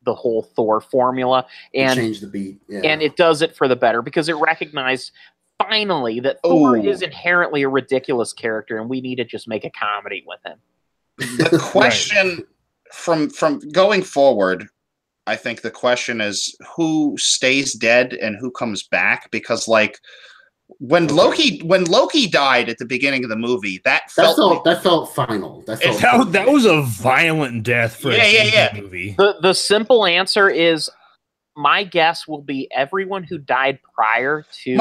the whole Thor formula and change the beat. Yeah. And it does it for the better because it recognized finally that Thor is inherently a ridiculous character and we need to just make a comedy with him. The question from going forward, I think the question is who stays dead and who comes back, because like when Loki died at the beginning of the movie, that felt final. That was a violent death for a movie. The simple answer is my guess will be everyone who died prior to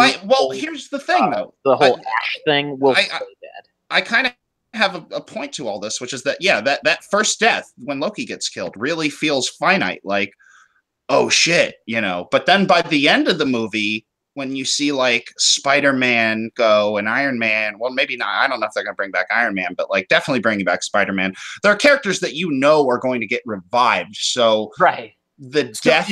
here's the thing though. The whole Ash thing will stay dead. I kind of have a point to all this, which is that that first death when Loki gets killed really feels finite, like, oh shit, but then by the end of the movie, when you see like Spider-Man go and Iron Man, well, maybe not, I don't know if they're gonna bring back Iron Man, but like definitely bringing back Spider-Man, there are characters that are going to get revived, so the death.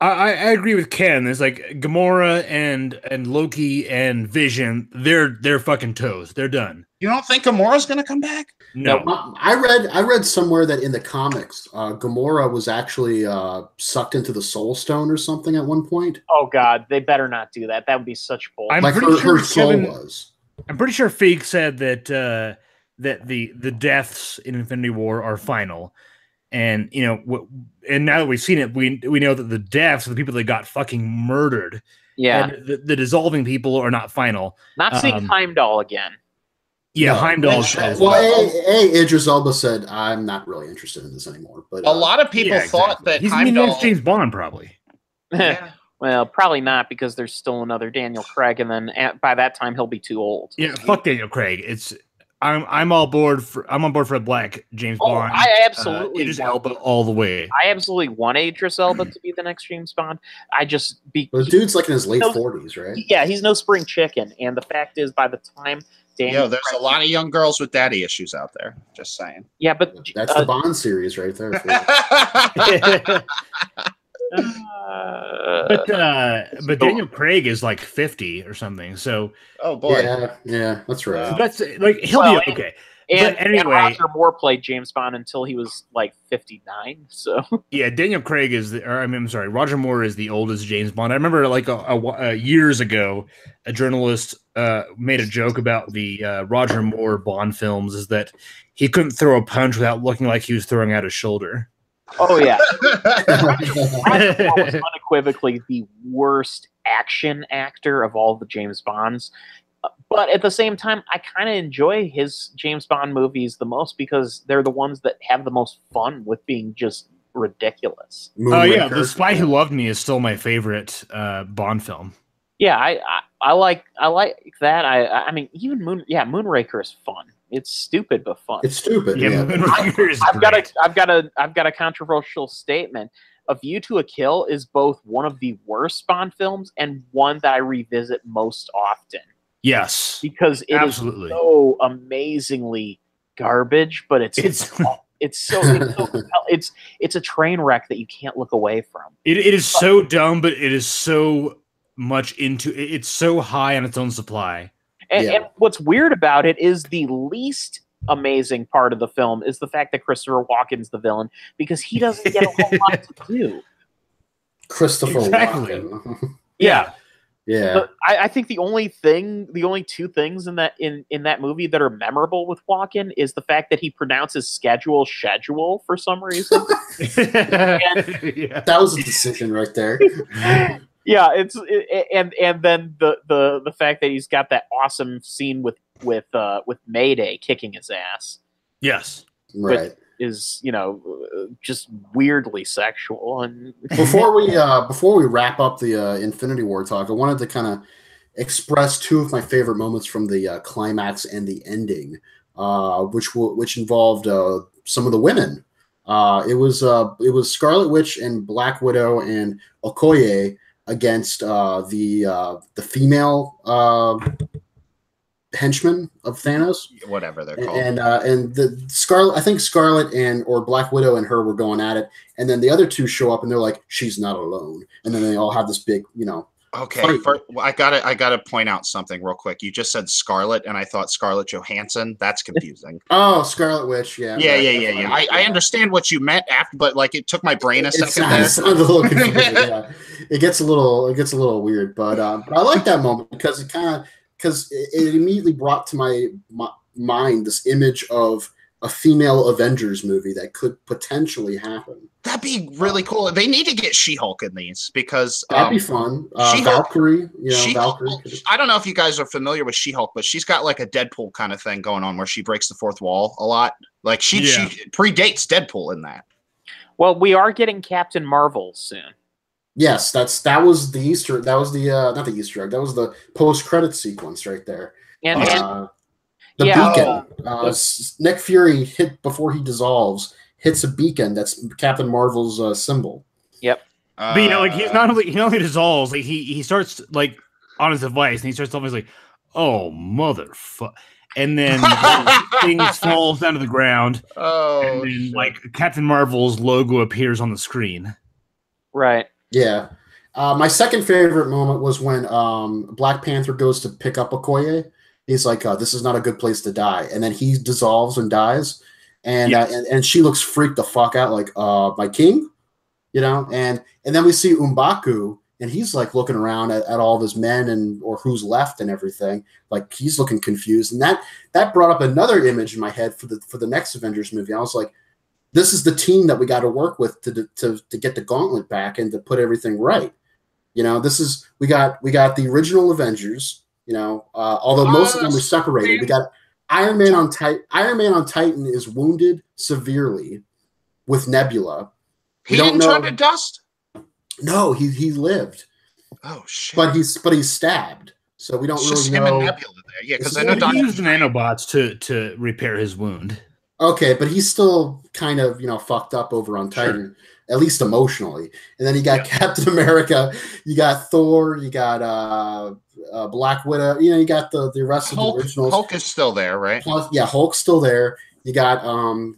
I agree with Ken. There's like Gamora and Loki and Vision. They're fucking toes. They're done. You don't think Gamora's going to come back? No. I read somewhere that in the comics, Gamora was actually sucked into the Soul Stone or something at one point. Oh God, they better not do that. That would be such bullshit. Her soul was. I'm pretty sure Feig said that the deaths in Infinity War are final. And and now that we've seen it, we know that the deaths of the people that got fucking murdered, and the dissolving people are not final. Not seeing Heimdall again. Yeah, Heimdall. Idris Elba said, "I'm not really interested in this anymore." But a lot of people thought that he's Heimdall, James Bond, probably. Well, probably not, because there's still another Daniel Craig, and then by that time he'll be too old. Yeah, fuck Daniel Craig. I'm on board for a black James Bond. I absolutely Idris Elba all the way. I absolutely want Idris Elba to be the next James Bond. The dude's like in his late 40s, right? Yeah, he's no spring chicken. And the fact is, by the time there's a lot of young girls with daddy issues out there. Just saying. Yeah, but that's the Bond series right there. But Daniel Craig is like 50 or something. So oh boy, yeah, that's right. So that's like he'll be okay. And anyway, Roger Moore played James Bond until he was like 59. So yeah, Daniel Craig Roger Moore is the oldest James Bond. I remember like years ago, a journalist made a joke about the Roger Moore Bond films, is that he couldn't throw a punch without looking like he was throwing out his shoulder. Oh yeah, Roger Moore was unequivocally the worst action actor of all the James Bonds. But at the same time, I kind of enjoy his James Bond movies the most because they're the ones that have the most fun with being just ridiculous. The Spy Who Loved Me is still my favorite Bond film. Yeah, I like that. I mean, even Moonraker is fun. It's stupid but fun. It's stupid. Yeah, Moonraker is great. I've got a controversial statement. A View to a Kill is both one of the worst Bond films and one that I revisit most often. Yes, because it is so amazingly garbage, but it's a train wreck that you can't look away from. It is so dumb, but it is so much it's so high on its own supply. And what's weird about it is the least amazing part of the film is the fact that Christopher Walken's the villain, because he doesn't get a whole lot to do. Christopher Exactly. Walken. Yeah. Yeah. But I think the only two things in that movie that are memorable with Walken is the fact that he pronounces schedule for some reason. That was a decision right there. Yeah, and then the fact that he's got that awesome scene with Mayday kicking his ass. Yes. Right. Is just weirdly sexual. And before we wrap up the Infinity War talk, I wanted to kind of express two of my favorite moments from the climax and the ending, which involved some of the women. It was Scarlet Witch and Black Widow and Okoye against the female henchmen of Thanos, whatever they're called, and the Scarlet, I think Scarlet or Black Widow and her were going at it, and then the other two show up and they're like, she's not alone, and then they all have this big, Okay, I gotta point out something real quick. You just said Scarlet, and I thought Scarlett Johansson. That's confusing. Oh, Scarlet Witch, yeah. Yeah. I understand what you meant after, but like it took my brain a second. It sounds a little confusing. Yeah. It gets a little weird, but I like that moment because it immediately brought to my mind this image of a female Avengers movie that could potentially happen. That'd be really cool. They need to get She-Hulk in these because that'd be fun. Valkyrie, Valkyrie. I don't know if you guys are familiar with She-Hulk, but she's got like a Deadpool kind of thing going on where she breaks the fourth wall a lot. Like she predates Deadpool in that. Well, we are getting Captain Marvel soon. Yes, that was the Easter. That was the not the Easter egg. That was the post-credit sequence right there. And the beacon. Nick Fury before he dissolves hits a beacon. That's Captain Marvel's symbol. Yep. But he not only dissolves, like he starts like on his device and he starts talking like, "Oh motherfucker," and then things falls down to the ground. Oh, and then like Captain Marvel's logo appears on the screen. Right. Yeah. My second favorite moment was when Black Panther goes to pick up Okoye. He's like, this is not a good place to die. And then he dissolves and dies. And and she looks freaked the fuck out, like, my king? And then we see M'Baku, and he's like looking around at all of his men or who's left and everything. Like he's looking confused. And that brought up another image in my head for the next Avengers movie. I was like, this is the team that we got to work with to get the gauntlet back and to put everything right. This is we got the original Avengers. Although most of them are separated, we got Iron Man on Titan is wounded severely with Nebula. He didn't turn to dust. No, he lived. Oh shit! But he's stabbed, so we don't really just know. Him and Nebula there, yeah, because he used the nanobots to repair his wound. Okay, but he's still kind of, fucked up over on Titan, at least emotionally. And then you got Captain America, you got Thor, you got Black Widow, you got the rest of the originals. Hulk is still there, right? Plus, yeah, Hulk's still there. You got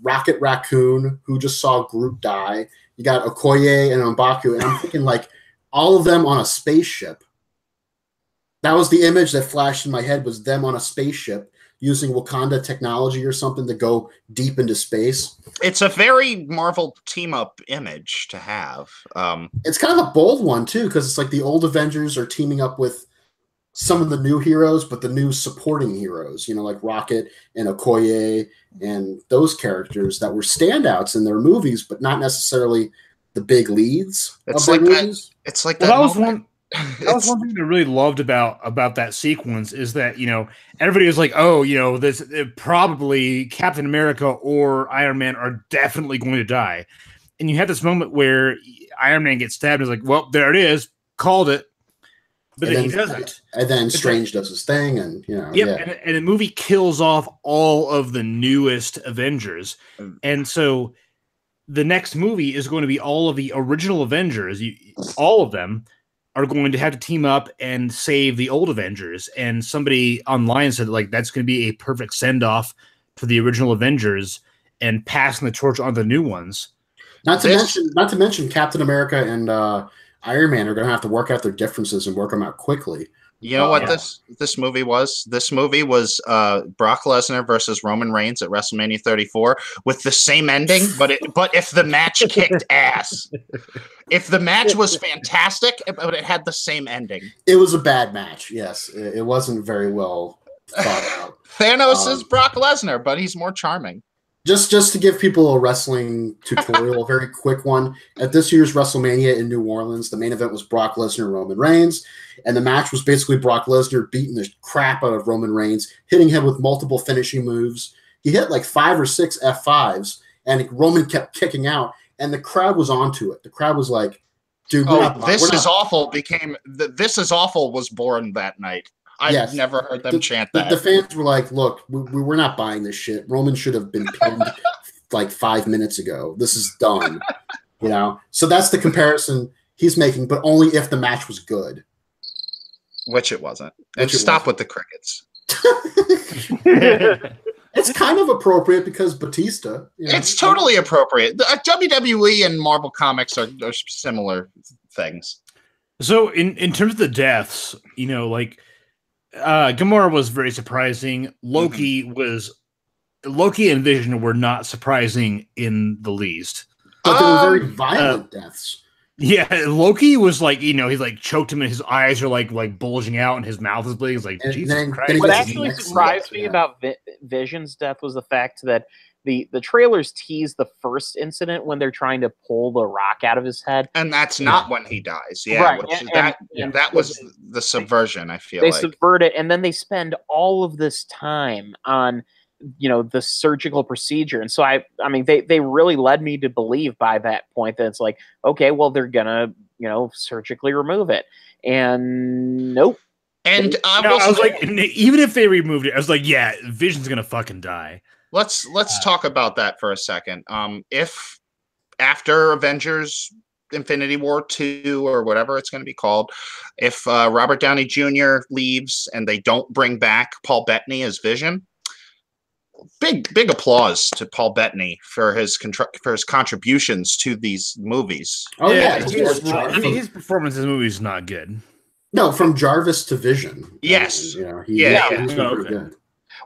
Rocket Raccoon, who just saw Groot die. You got Okoye and M'Baku, and I'm thinking like all of them on a spaceship. That was the image that flashed in my head, was them on a spaceship using Wakanda technology or something to go deep into space. It's a very Marvel team-up image to have. It's kind of a bold one, too, because it's like the old Avengers are teaming up with some of the new heroes, but the new supporting heroes, like Rocket and Okoye and those characters that were standouts in their movies, but not necessarily the big leads of their movies. It's like that. That was one thing I really loved about that sequence is that, everybody was like, oh, this probably Captain America or Iron Man are definitely going to die. And you have this moment where Iron Man gets stabbed and is like, well, there it is, called it. But then he doesn't. And then Strange does his thing, and and the movie kills off all of the newest Avengers. And so the next movie is going to be all of the original Avengers, all of them are going to have to team up and save the old Avengers. And somebody online said, like, that's going to be a perfect send-off for the original Avengers and passing the torch on the new ones. Not to mention Captain America and Iron Man are going to have to work out their differences and work them out quickly. You know what this movie was? This movie was Brock Lesnar versus Roman Reigns at WrestleMania 34 with the same ending, but if the match kicked ass. If the match was fantastic, but it had the same ending. It was a bad match, yes. It wasn't very well thought out. Thanos is Brock Lesnar, but he's more charming. Just to give people a wrestling tutorial, a very quick one. At this year's WrestleMania in New Orleans, the main event was Brock Lesnar, Roman Reigns, and the match was basically Brock Lesnar beating the crap out of Roman Reigns, hitting him with multiple finishing moves. He hit like 5 or 6 F5s, and Roman kept kicking out, and the crowd was onto it. The crowd was like, dude, This Is Awful was born that night. I've never heard them chant that. The fans were like, look, we're not buying this shit. Roman should have been pinned like 5 minutes ago. This is done. So that's the comparison he's making, but only if the match was good. Which it wasn't. And stop with the crickets. It's kind of appropriate because Batista. It's totally appropriate. WWE and Marvel Comics are similar things. So in terms of the deaths, Gamora was very surprising. Loki and Vision were not surprising in the least. But they were very violent deaths. Yeah, Loki was like, he like choked him and his eyes are like bulging out and his mouth is bleeding. It's like, Jesus Christ. What actually surprised me about Vision's death was the fact that the trailers tease the first incident when they're trying to pull the rock out of his head. And that's not when he dies. Yeah, right. That was the subversion, I feel like. They subvert it, and then they spend all of this time on the surgical procedure. And so I mean they really led me to believe by that point that it's like, okay, well, they're gonna surgically remove it, and nope. And I was like, even if they removed it, I was like, yeah, Vision's gonna fucking die. Let's talk about that for a second. If after Avengers Infinity War 2 or whatever it's going to be called, if Robert Downey Jr. leaves and they don't bring back Paul Bettany as Vision, big applause to Paul Bettany for his contributions to these movies. Oh yeah, his performance in the movie is not good. No, from Jarvis to Vision. Yes, he's pretty good.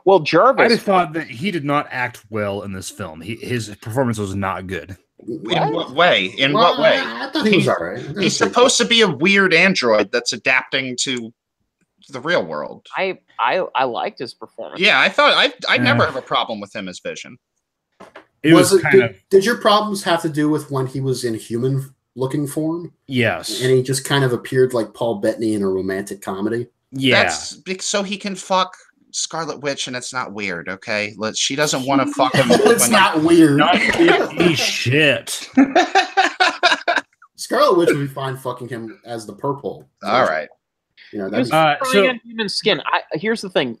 Well, Jarvis, I just thought that he did not act well in this film. His performance was not good. In what way? What way? I thought he was all right. He's supposed to be a weird android that's adapting to the real world. I liked his performance. Yeah, I thought I never have a problem with him as Vision. Did your problems have to do with when he was in human-looking form? Yes, and he just kind of appeared like Paul Bettany in a romantic comedy. Yeah, that's so he can fuck Scarlet Witch, and it's not weird, okay? She doesn't want to fuck him. It's not weird. Shit. Scarlet Witch would be fine fucking him as the purple. All right. On human skin. Here's the thing.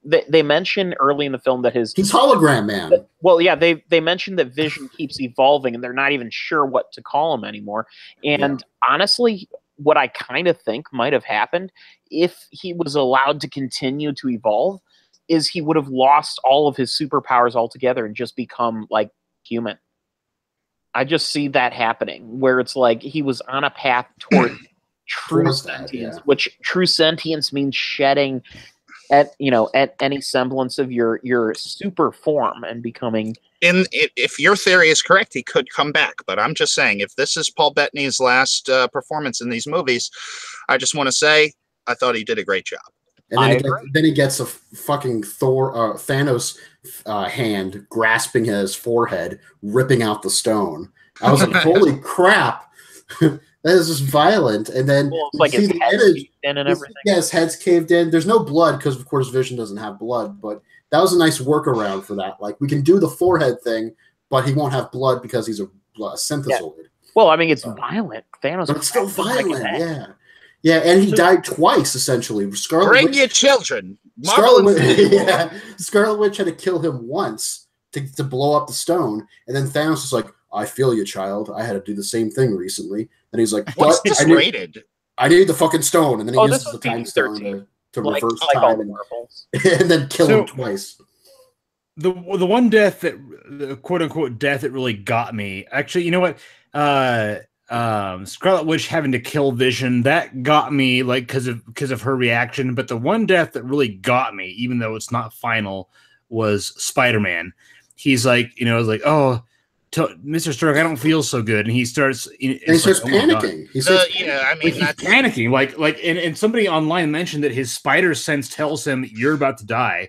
They mention early in the film that he's hologram man. Well, yeah, they mentioned that Vision keeps evolving, and they're not even sure what to call him anymore. And honestly, what I kind of think might have happened if he was allowed to continue to evolve is he would have lost all of his superpowers altogether and just become like human. I just see that happening where it's like he was on a path toward true sentience, which true sentience means shedding at any semblance of your super form and becoming. If your theory is correct, he could come back. But I'm just saying, if this is Paul Bettany's last performance in these movies, I just want to say I thought he did a great job. And then he gets a fucking Thanos hand grasping his forehead, ripping out the stone. I was like, holy crap. That is just violent. And then like his head's caved in and everything. Yeah, his head's caved in. There's no blood because, of course, Vision doesn't have blood. But that was a nice workaround for that. Like, we can do the forehead thing, but he won't have blood because he's a synthezoid. Yeah. Well, I mean, it's violent. Thanos, but it's still violent. Yeah. Yeah, and he died twice, essentially. Bring your children. Scarlet Witch had to kill him once to blow up the stone. And then Thanos was like, I feel you, child. I had to do the same thing recently. And he's like, what's this rated? I need the fucking stone. And then he uses the time stone to reverse time and then kill him twice. The one death the quote unquote death that really got me. Actually, you know what? Scarlet Witch having to kill Vision, that got me, like, because of her reaction. But the one death that really got me, even though it's not final, was Spider-Man. He's like, oh, Mr. Stark, I don't feel so good, and he starts panicking. He's panicking. And somebody online mentioned that his spider sense tells him you're about to die.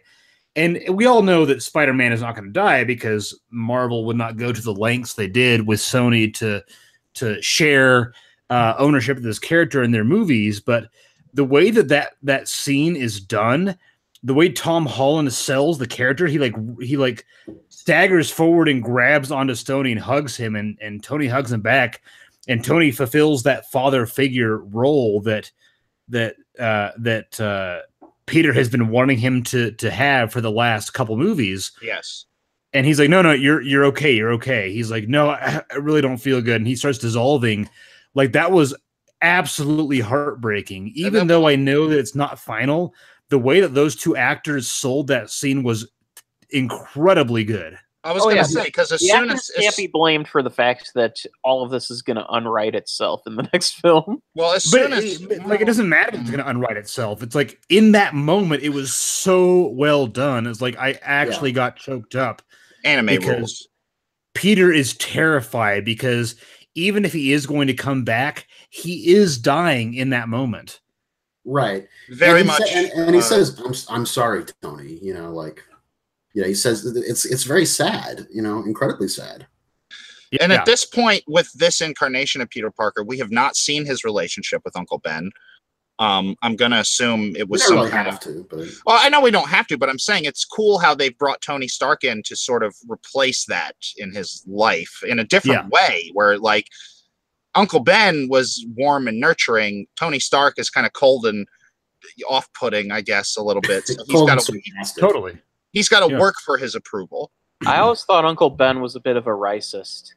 And we all know that Spider-Man is not going to die because Marvel would not go to the lengths they did with Sony to share ownership of this character in their movies. But the way that scene is done, the way Tom Holland sells the character, he staggers forward and grabs onto Tony and hugs him, and Tony hugs him back, and Tony fulfills that father figure role that Peter has been wanting him to have for the last couple movies. Yes. And he's like, no, you're okay. You're okay. He's like, no, I really don't feel good. And he starts dissolving. Like, that was absolutely heartbreaking. Even though I know that it's not final, the way that those two actors sold that scene was incredibly good. I was going to say, because as soon as can't be blamed for the fact that all of this is going to unwrite itself in the next film. Well, it doesn't matter if it's going to unwrite itself. It's like, in that moment, it was so well done. It's like I actually got choked up. Anime rules. Peter is terrified because even if he is going to come back, he is dying in that moment. Right. Very much. And he says, I'm sorry, Tony. He says it's very sad, incredibly sad. And at this point, with this incarnation of Peter Parker, we have not seen his relationship with Uncle Ben. I'm going to assume it was some kind of... Well, I know we don't have to, but I'm saying it's cool how they've brought Tony Stark in to sort of replace that in his life in a different way, where, like, Uncle Ben was warm and nurturing. Tony Stark is kind of cold and off-putting, I guess, a little bit. So he's got to work for his approval. I always thought Uncle Ben was a bit of a racist.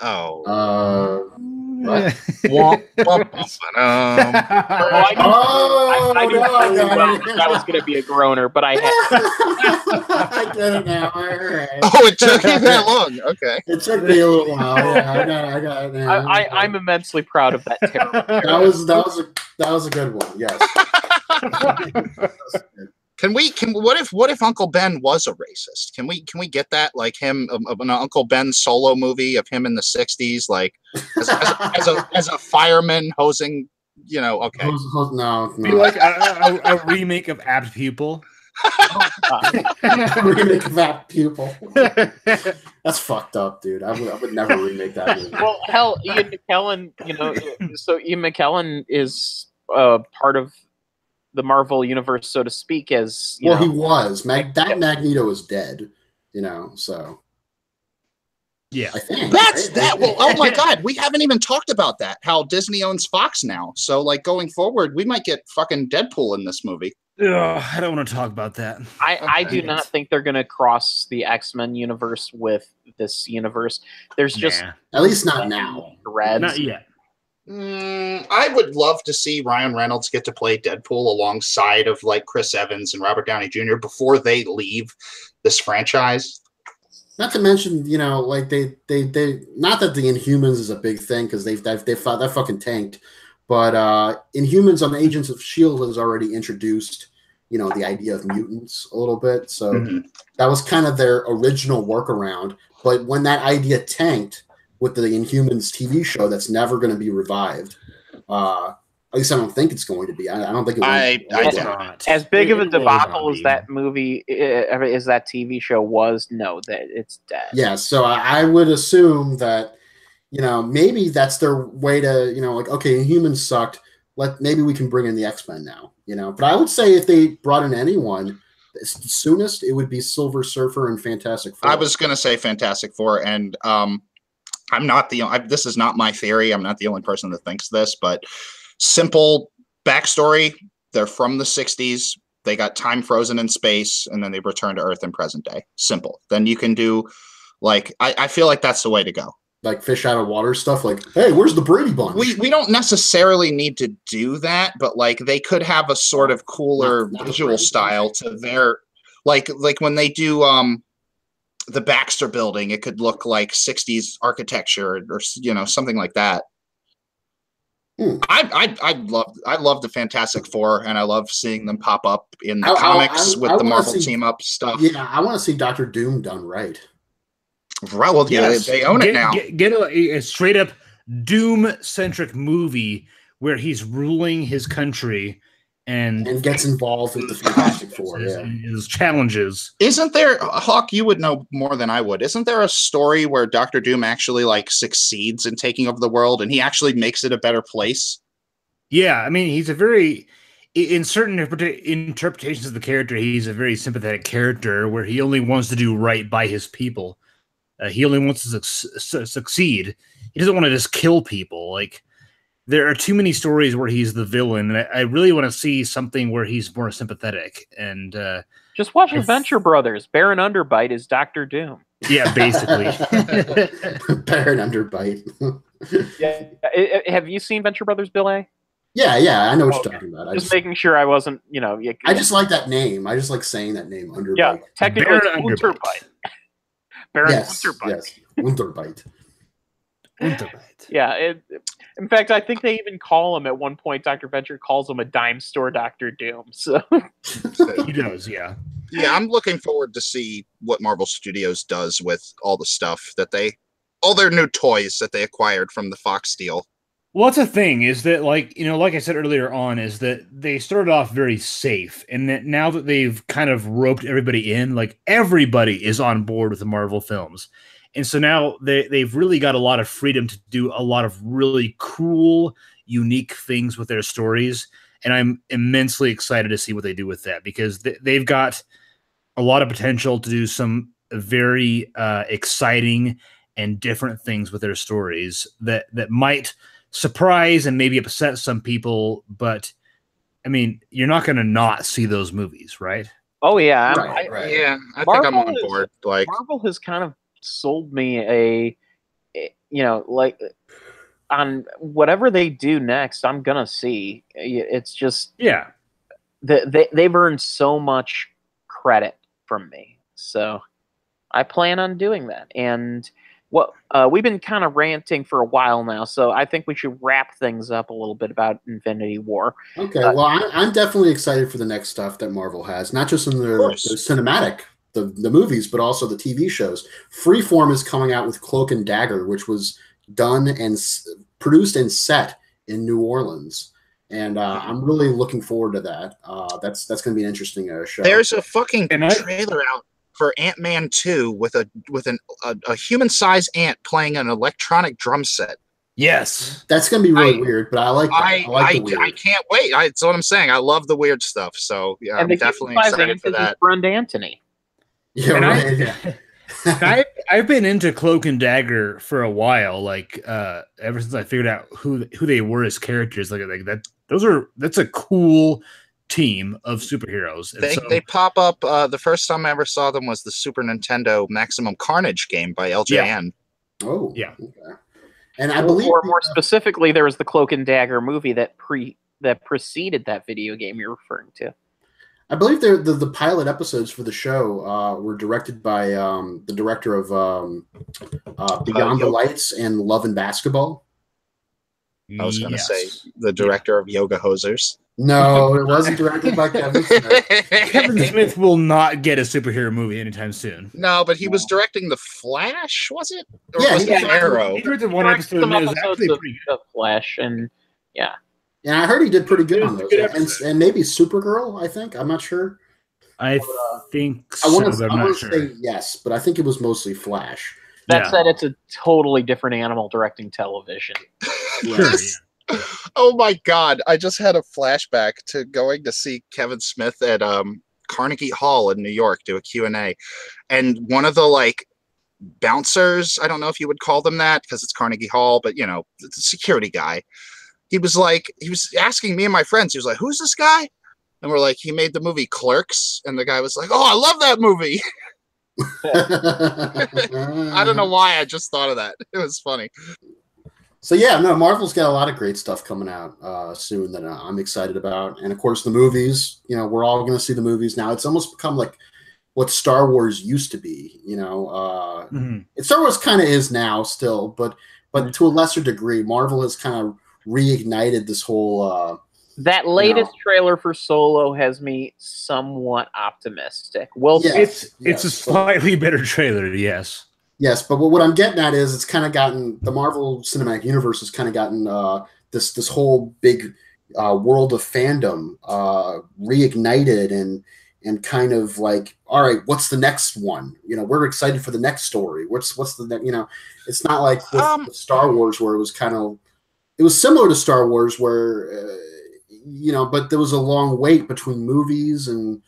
Oh. What? I knew that was going to be a groaner, but I had. I get it now. All right. Oh, it took you that long. Okay. It took me a little while. Yeah, I got it now. I'm immensely proud of that terror. That was a good one. Yes. What if Uncle Ben was a racist? Can we get that, like, him, an Uncle Ben solo movie of him in the 60s, like as a fireman hosing, okay. No. Be like a remake of Apt Pupil. Remake of Apt Pupil. That's fucked up, dude. I would never remake that movie. Well, hell, Ian McKellen, so Ian McKellen is part of the Marvel universe, so to speak, as he was. That Magneto is dead, so yeah. I think Well, oh my God, we haven't even talked about that. How Disney owns Fox now, so like going forward, we might get fucking Deadpool in this movie. I don't want to talk about that. I do not think they're going to cross the X-Men universe with this universe. There's just at least not now. Not yet. I would love to see Ryan Reynolds get to play Deadpool alongside of, like, Chris Evans and Robert Downey Jr. before they leave this franchise. Not to mention, like they not that the Inhumans is a big thing because they fucking tanked, but Inhumans on Agents of S.H.I.E.L.D. has already introduced, the idea of mutants a little bit. So that was kind of their original workaround. But when that idea tanked with the Inhumans TV show, that's never going to be revived. At least I don't think it's going to be. I don't think it will. I don't. As big of a debacle as that movie, as that TV show was, no, that it's dead. Yeah, so I would assume that, maybe that's their way to, like, okay, Humans sucked. Maybe we can bring in the X-Men now, But I would say if they brought in anyone, the soonest it would be Silver Surfer and Fantastic Four. I was going to say Fantastic Four, and I'm not this is not my theory. I'm not the only person that thinks this, but simple backstory. They're from the 60s. They got time frozen in space, and then they return to Earth in present day. Simple. Then you can do, like, I feel like that's the way to go. Like fish out of water stuff. Like, hey, where's the Brady Bunch? We don't necessarily need to do that, but, like, they could have a sort of cooler visual style to their, like when they do the Baxter Building. It could look like 60s architecture or something like that. I love the Fantastic Four, and I love seeing them pop up in the comics with the Marvel team up stuff. Yeah, I want to see Doctor Doom done right. Right. Well, yeah, they own it now. Get a straight up Doom-centric movie where he's ruling his country and gets involved with the Fantastic Four. Yeah, his challenges. Isn't there, Hawk? You would know more than I would. Isn't there a story where Doctor Doom actually succeeds in taking over the world, and he actually makes it a better place? Yeah, I mean, he's in certain interpretations of the character, he's a very sympathetic character where he only wants to do right by his people. He only wants to succeed. He doesn't want to just kill people. There are too many stories where he's the villain, and I really want to see something where he's more sympathetic. And just watch Adventure Brothers. Baron Underbite is Doctor Doom. Yeah, basically. Baron Underbite. Yeah. Have you seen Venture Brothers, Bill A? Yeah, I know what you're talking about. Just making sure I wasn't, I just like that name. I just like saying that name, Underbite. Yeah, technically it's Unterbite. Baron Unterbite. Yes, Unterbite. Unterbite. Yeah, in fact, I think they even call him at one point. Dr. Venture calls him a dime store Dr. Doom. So he does, yeah. Yeah, I'm looking forward to see what Marvel Studios does with all the stuff all their new toys that they acquired from the Fox deal. Well, that's the thing is that, like I said earlier on, is that they started off very safe, and that now that they've kind of roped everybody in, everybody is on board with the Marvel films. And so now they've really got a lot of freedom to do a lot of really cool, unique things with their stories. And I'm immensely excited to see what they do with that, because they've got a lot of potential to do some very exciting and different things with their stories that might surprise and maybe upset some people. But, I mean, you're not going to not see those movies, right? Oh, yeah. Right. Yeah, I think I'm on board. Marvel has kind of sold me on whatever they do next, I'm gonna see. It's just they've earned so much credit from me, so I plan on doing that. And we've been kind of ranting for a while now, so I think we should wrap things up a little bit about Infinity War. Okay, well, I'm definitely excited for the next stuff that Marvel has, not just in the cinematic. The movies, but also the TV shows. Freeform is coming out with Cloak and Dagger, which was done and produced and set in New Orleans, and I'm really looking forward to that. That's going to be an interesting show. There's a fucking trailer out for Ant-Man 2 with a human-sized ant playing an electronic drum set. Yes, that's going to be really weird, but I like that. I can't wait. That's what I'm saying. I love the weird stuff. So yeah, I'm definitely excited for that. Friend Anthony. Yeah, right. I've been into Cloak and Dagger for a while, ever since I figured out who they were as characters. That's a cool team of superheroes. They pop up. The first time I ever saw them was the Super Nintendo Maximum Carnage game by LJN. Yeah. Oh, yeah. Okay. And I believe, or more specifically, there was the Cloak and Dagger movie that preceded that video game you're referring to. I believe the pilot episodes for the show were directed by the director of Beyond the Lights and Love and Basketball. I was going to say the director of Yoga Hosers. No, it wasn't directed by Kevin Smith. Kevin Smith will not get a superhero movie anytime soon. No, but he was directing The Flash, was it? Or Yeah, was it Arrow? He directed one episode and it was actually pretty good. Of Flash, and yeah. Yeah, I heard he did pretty good on those. And maybe Supergirl, I think. I'm not sure. I think so, I'm not sure. Say yes, but I think it was mostly Flash. That said, it's a totally different animal directing television. Sure, Oh my God. I just had a flashback to going to see Kevin Smith at Carnegie Hall in New York do a Q&A. And one of the bouncers, I don't know if you would call them that because it's Carnegie Hall, but the security guy. He was asking me and my friends, he was like, who's this guy? And we're like, he made the movie Clerks. And the guy was like, oh, I love that movie. I don't know why I just thought of that. It was funny. So yeah, no, Marvel's got a lot of great stuff coming out soon that I'm excited about. And of course the movies, we're all going to see the movies now. It's almost become what Star Wars used to be. Star Wars kind of is now still, but to a lesser degree. Marvel has kind of reignited this whole. That latest trailer for Solo has me somewhat optimistic. It's a slightly better trailer, yes. Yes, but what I'm getting at is it's kind of gotten the Marvel Cinematic Universe has kind of gotten this whole big world of fandom reignited and kind of like, all right, what's the next one? We're excited for the next story. What's the it's not like with Star Wars where it was similar to Star Wars where but there was a long wait between movies and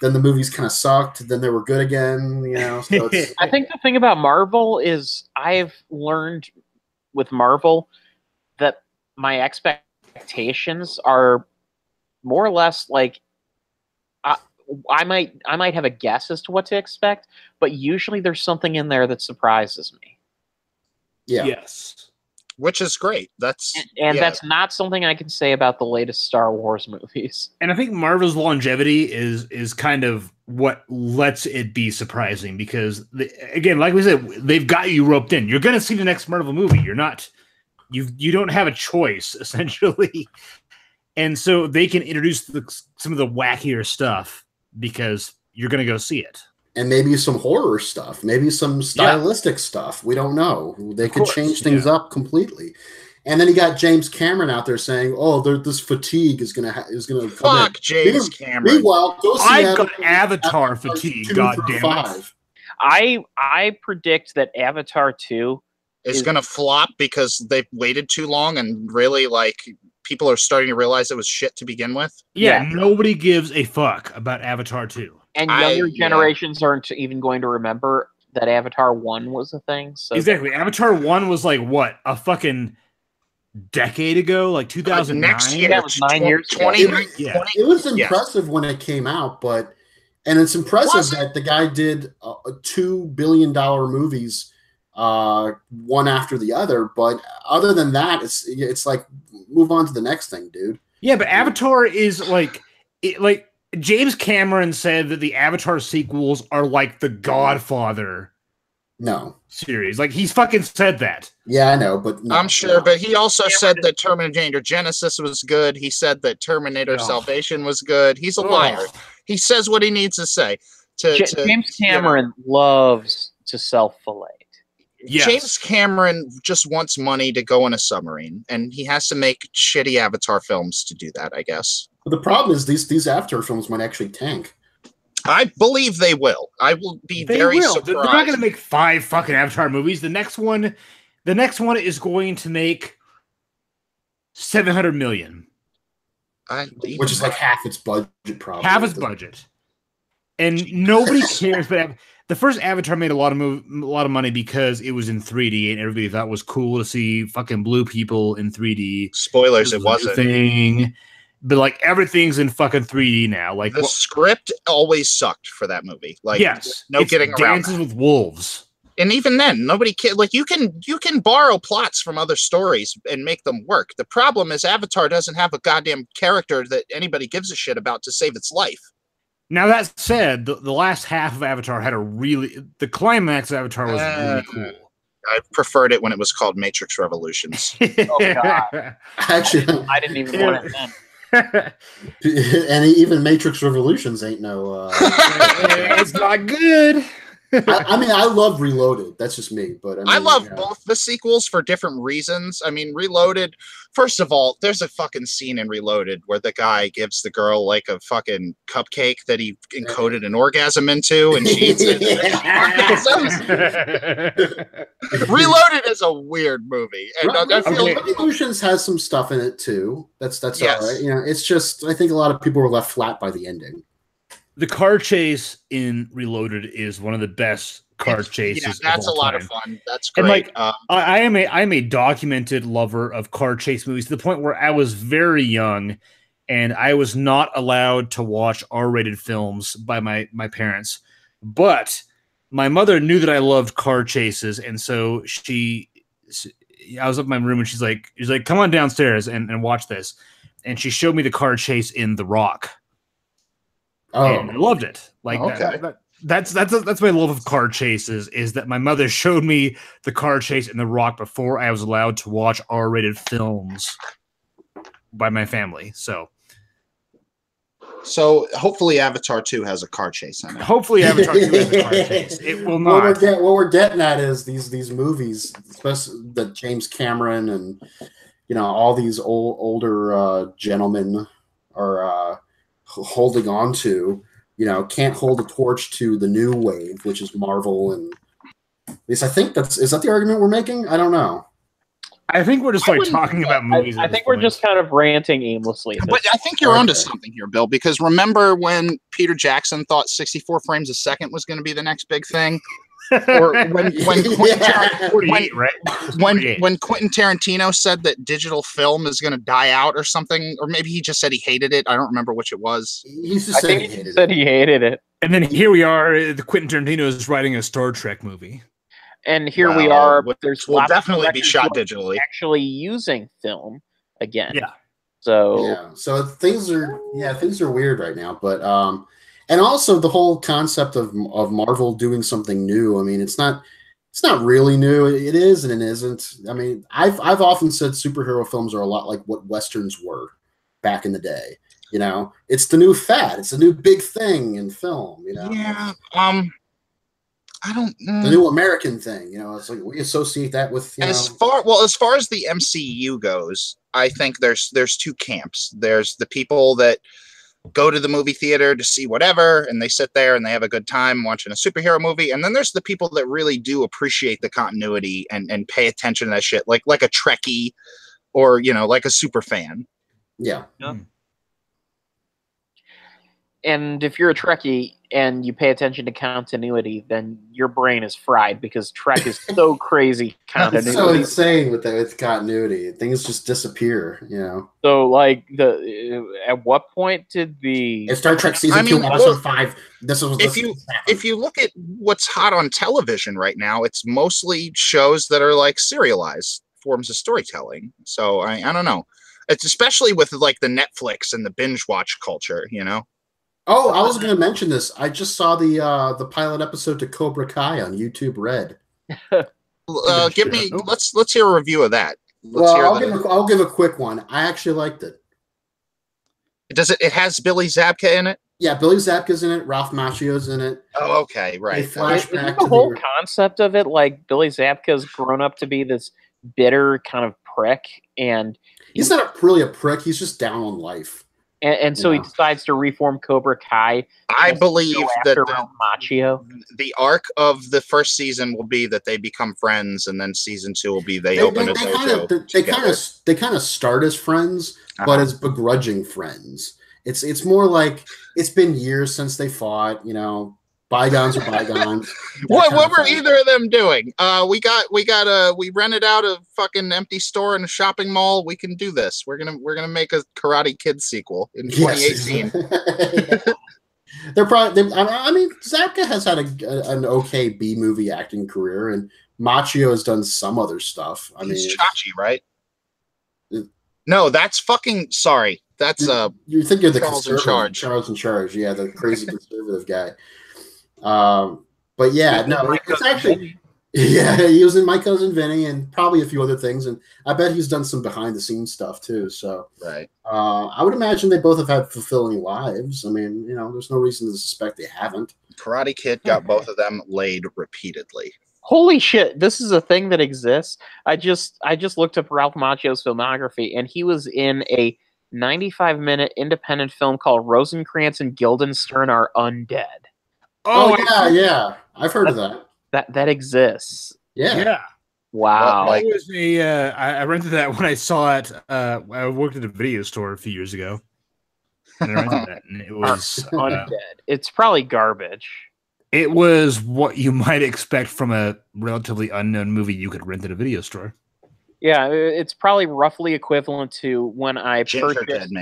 then the movies kind of sucked. Then they were good again. So I think the thing about Marvel is I've learned with Marvel that my expectations are more or less like I might have a guess as to what to expect, but usually there's something in there that surprises me. Yeah. Yes. Which is great. That's not something I can say about the latest Star Wars movies. And I think Marvel's longevity is kind of what lets it be surprising because, again, like we said, they've got you roped in. You're going to see the next Marvel movie. You don't have a choice, essentially. And so they can introduce some of the wackier stuff because you're going to go see it. And maybe some horror stuff, maybe some stylistic stuff. We don't know. They could change things up completely. And then you got James Cameron out there saying, "Oh, this fatigue is gonna come Fuck in." James Cameron. Meanwhile, go see I've got Avatar fatigue. God damn it! I predict that Avatar 2 is gonna flop because they've waited too long and really people are starting to realize it was shit to begin with. Yeah, nobody gives a fuck about Avatar 2. And younger generations aren't even going to remember that Avatar 1 was a thing. So exactly. Avatar 1 was like, what, a fucking decade ago? Like 2009? Next year. That was 9 years ago. It was impressive when it came out, and it's impressive that the guy did $2 billion movies one after the other. But other than that, it's like, move on to the next thing, dude. Yeah, but Avatar is like James Cameron said that the Avatar sequels are like the Godfather series. Like, he's fucking said that. Yeah, I know, but I'm sure. But he also said that Terminator Genesis was good. He said that Terminator Salvation was good. He's a liar. He says what he needs to say. James Cameron loves to self-fillet. Yes. James Cameron just wants money to go in a submarine, and he has to make shitty Avatar films to do that, I guess. But the problem is these Avatar films might actually tank. I believe they will. I will be very surprised. They're not going to make 5 fucking Avatar movies. The next one is going to make $700 million, which is like half its budget, probably. Half its budget, and nobody cares. But the first Avatar made a lot of money because it was in 3D, and everybody thought it was cool to see fucking blue people in 3D. Spoilers, it wasn't. Thing. But like everything's in fucking 3D now. Like the script always sucked for that movie. Like no getting around. Dances with Wolves. And even then, nobody can you can borrow plots from other stories and make them work. The problem is Avatar doesn't have a goddamn character that anybody gives a shit about to save its life. Now that said, the last half of Avatar had the climax of Avatar was really cool. I preferred it when it was called Matrix Revolutions. Oh God! Actually, I didn't even want it then. And even Matrix Revolutions ain't no. It's not good. I mean, I love Reloaded. That's just me, but I love both the sequels for different reasons. I mean, Reloaded. First of all, there's a fucking scene in Reloaded where the guy gives the girl like a fucking cupcake that he encoded an orgasm into, and she eats it. Reloaded is a weird movie, and Revolutions has some stuff in it too. That's all right. It's just I think a lot of people were left flat by the ending. The car chase in Reloaded is one of the best car chases. Yeah, that's of all a lot time. of fun. That's great. And I am a documented lover of car chase movies to the point where I was very young, and I was not allowed to watch R-rated films by my parents. But my mother knew that I loved car chases, and so I was up in my room, and she's like, "Come on downstairs and watch this." And she showed me the car chase in The Rock. Oh, and I loved it. Like okay. that's my love of car chases. Is that my mother showed me the car chase in The Rock before I was allowed to watch R-rated films by my family. So hopefully Avatar 2 has a car chase in it. Hopefully Avatar 2 has a car chase. It will not. What we're getting at is these movies, especially the James Cameron and all these older gentlemen are holding on to. Can't hold a torch to the new wave, which is Marvel, and at least I think is that the argument we're making? I don't know. I think we're just talking about movies. I think we're just kind of ranting aimlessly. But I think you're onto something here, Bill, because remember when Peter Jackson thought 64 frames a second was going to be the next big thing? Or when Quentin Tarantino said that digital film is going to die out or something, or maybe he just said he hated it. I don't remember which it was. He said he hated it. And then here we are. The Quentin Tarantino is writing a Star Trek movie. And here we are. Will definitely be shot digitally. Actually using film again. Yeah. So things are weird right now. But and also the whole concept of Marvel doing something new. I mean, it's not really new. It is and it isn't. I mean, I've often said superhero films are a lot like what Westerns were back in the day. It's the new fad. It's a new big thing in film. Yeah. I don't know. The new American thing, it's like we associate that with as far as the MCU goes, I think there's two camps. There's the people that go to the movie theater to see whatever, and they sit there and they have a good time watching a superhero movie. And then there's the people that really do appreciate the continuity and pay attention to that shit, like a Trekkie or like a super fan. Yeah. And if you're a Trekkie and you pay attention to continuity, then your brain is fried because Trek is so crazy continuity. It's so insane with continuity. Things just disappear, So, at what point did the Star Trek season 2, episode 5? If you look at what's hot on television right now, it's mostly shows that are like serialized forms of storytelling. So I don't know. It's especially with the Netflix and the binge watch culture, Oh, I was going to mention this. I just saw the pilot episode to Cobra Kai on YouTube Red. Let's hear a review of that. I'll give a quick one. I actually liked it. It has Billy Zabka in it? Yeah, Billy Zabka's in it. Ralph Macchio's in it. Oh, okay, right. Isn't the whole concept of it like Billy Zabka's grown up to be this bitter kind of prick, and he's not really a prick. He's just down on life. And so he decides to reform Cobra Kai. I believe that the arc of the first season will be that they become friends, and then season 2 will be they open a dojo. They kind of start as friends, but as begrudging friends. It's more like it's been years since they fought. Bygones are bygones. What were either of them doing? We rented out a fucking empty store in a shopping mall. We can do this. We're gonna make a Karate Kid sequel in 2018. Yes. They're probably. I mean, Zabka has had an okay B movie acting career, and Macchio has done some other stuff. He's Chachi, right? No, that's fucking. Sorry, that's you think you're the Charles in charge. Charles in charge, yeah, the crazy conservative guy. But yeah, no, it's actually, he was in My Cousin Vinny and probably a few other things, and I bet he's done some behind the scenes stuff too. So, right. I would imagine they both have had fulfilling lives. I mean, there's no reason to suspect they haven't. Karate Kid got both of them laid repeatedly. Holy shit! This is a thing that exists. I just looked up Ralph Macchio's filmography, and he was in a 95-minute independent film called Rosencrantz and Guildenstern Are Undead. Oh yeah, I've heard of that. That exists. Yeah. Wow. I rented that when I saw it. I worked at a video store a few years ago, and I rented that, and it was Undead. It's probably garbage. It was what you might expect from a relatively unknown movie you could rent at a video store. Yeah, it's probably roughly equivalent to when I purchased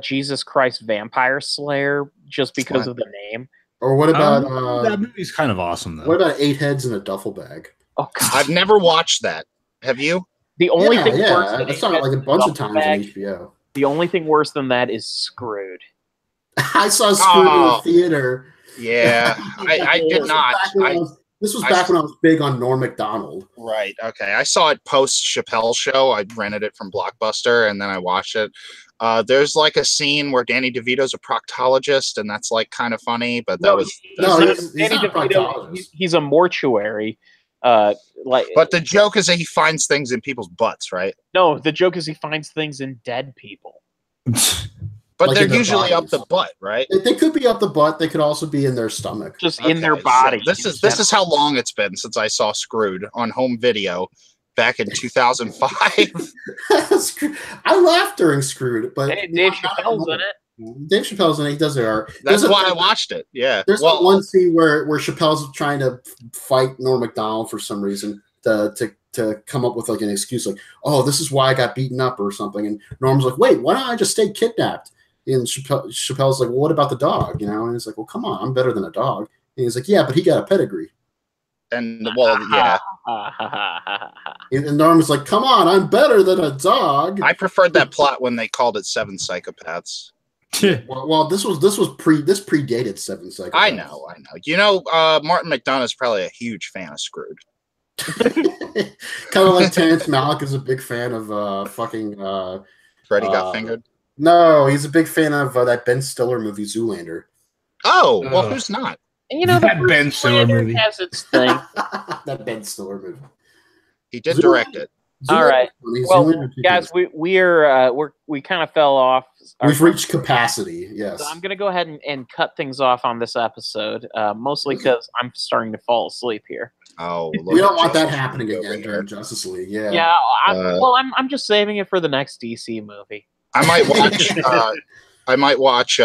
Jesus Christ Vampire Slayer just because of the name. Or what about that movie's kind of awesome though. What about 8 Heads in a Duffel Bag? Oh God. I've never watched that. Have you? The only thing worse than I saw it like a bunch of times on HBO. The only thing worse than that is Screwed. I saw Screwed in the theater Yeah, I did not. This was back when I was big on Norm Macdonald. Right. Okay. I saw it post Chappelle Show. I rented it from Blockbuster and then I watched it. There's like a scene where Danny DeVito's a proctologist, and that's like kind of funny. But that was he's Danny not a DeVito. proctologist. He's a mortuary. But the joke is that he finds things in people's butts, right? No, the joke is he finds things in dead people. But Like they're in their usually up bodies. the butt, right? They could be up the butt. They could also be in their stomach. Just in their So body. this is how long it's been since I saw Screwed on home video back in 2005. I laughed during Screwed, but Hey, Dave Chappelle's in it. Dave Chappelle's in it. He does it. That's why I watched it. Yeah. There's one scene where Chappelle's trying to fight Norm Macdonald for some reason to come up with like an excuse, like, oh, this is why I got beaten up or something. And Norm's like, wait, why don't I just stay kidnapped? And Chappelle's like, well, what about the dog? You know, and he's like, well, come on, I'm better than a dog. And he's like, yeah, but he got a pedigree. And well, yeah. And Norm's like, come on, I'm better than a dog. I preferred that plot when they called it Seven Psychopaths. Well, this predated Seven Psychopaths. I know. You know, Martin McDonough is probably a huge fan of Screwed. Kind of like Terrence Malick is a big fan of fucking Freddy Got Fingered. No, he's a big fan of that Ben Stiller movie Zoolander. Oh, well, who's not? And, you know, That Ben Stiller movie has its thing. That Ben Stiller movie. He did direct it. All right. Well, Zoolander, guys, we kind of fell off. We've reached capacity. Yes. So I'm going to go ahead and cut things off on this episode, mostly because I'm starting to fall asleep here. Oh, we don't want that happening again during Justice League. Yeah. Yeah. I'm just saving it for the next DC movie. I might watch.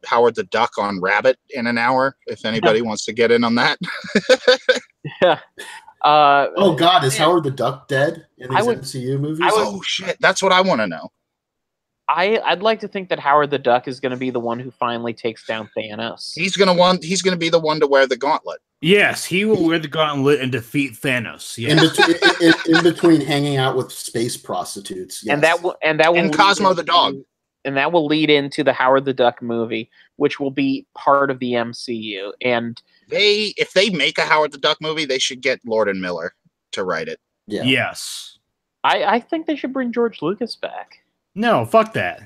Howard the Duck on Rabbit in an hour. If anybody wants to get in on that. Yeah. Oh God, is Howard the Duck dead in these MCU movies? Oh shit, that's what I want to know. I'd like to think that Howard the Duck is going to be the one who finally takes down Thanos. He's gonna be the one to wear the gauntlet. Yes, he will wear the gauntlet and defeat Thanos. Yes. In between hanging out with space prostitutes, yes. and that will Cosmo the dog, and that will lead into the Howard the Duck movie, which will be part of the MCU. And if they make a Howard the Duck movie, they should get Lord and Miller to write it. Yeah. Yes. I think they should bring George Lucas back. No, fuck that.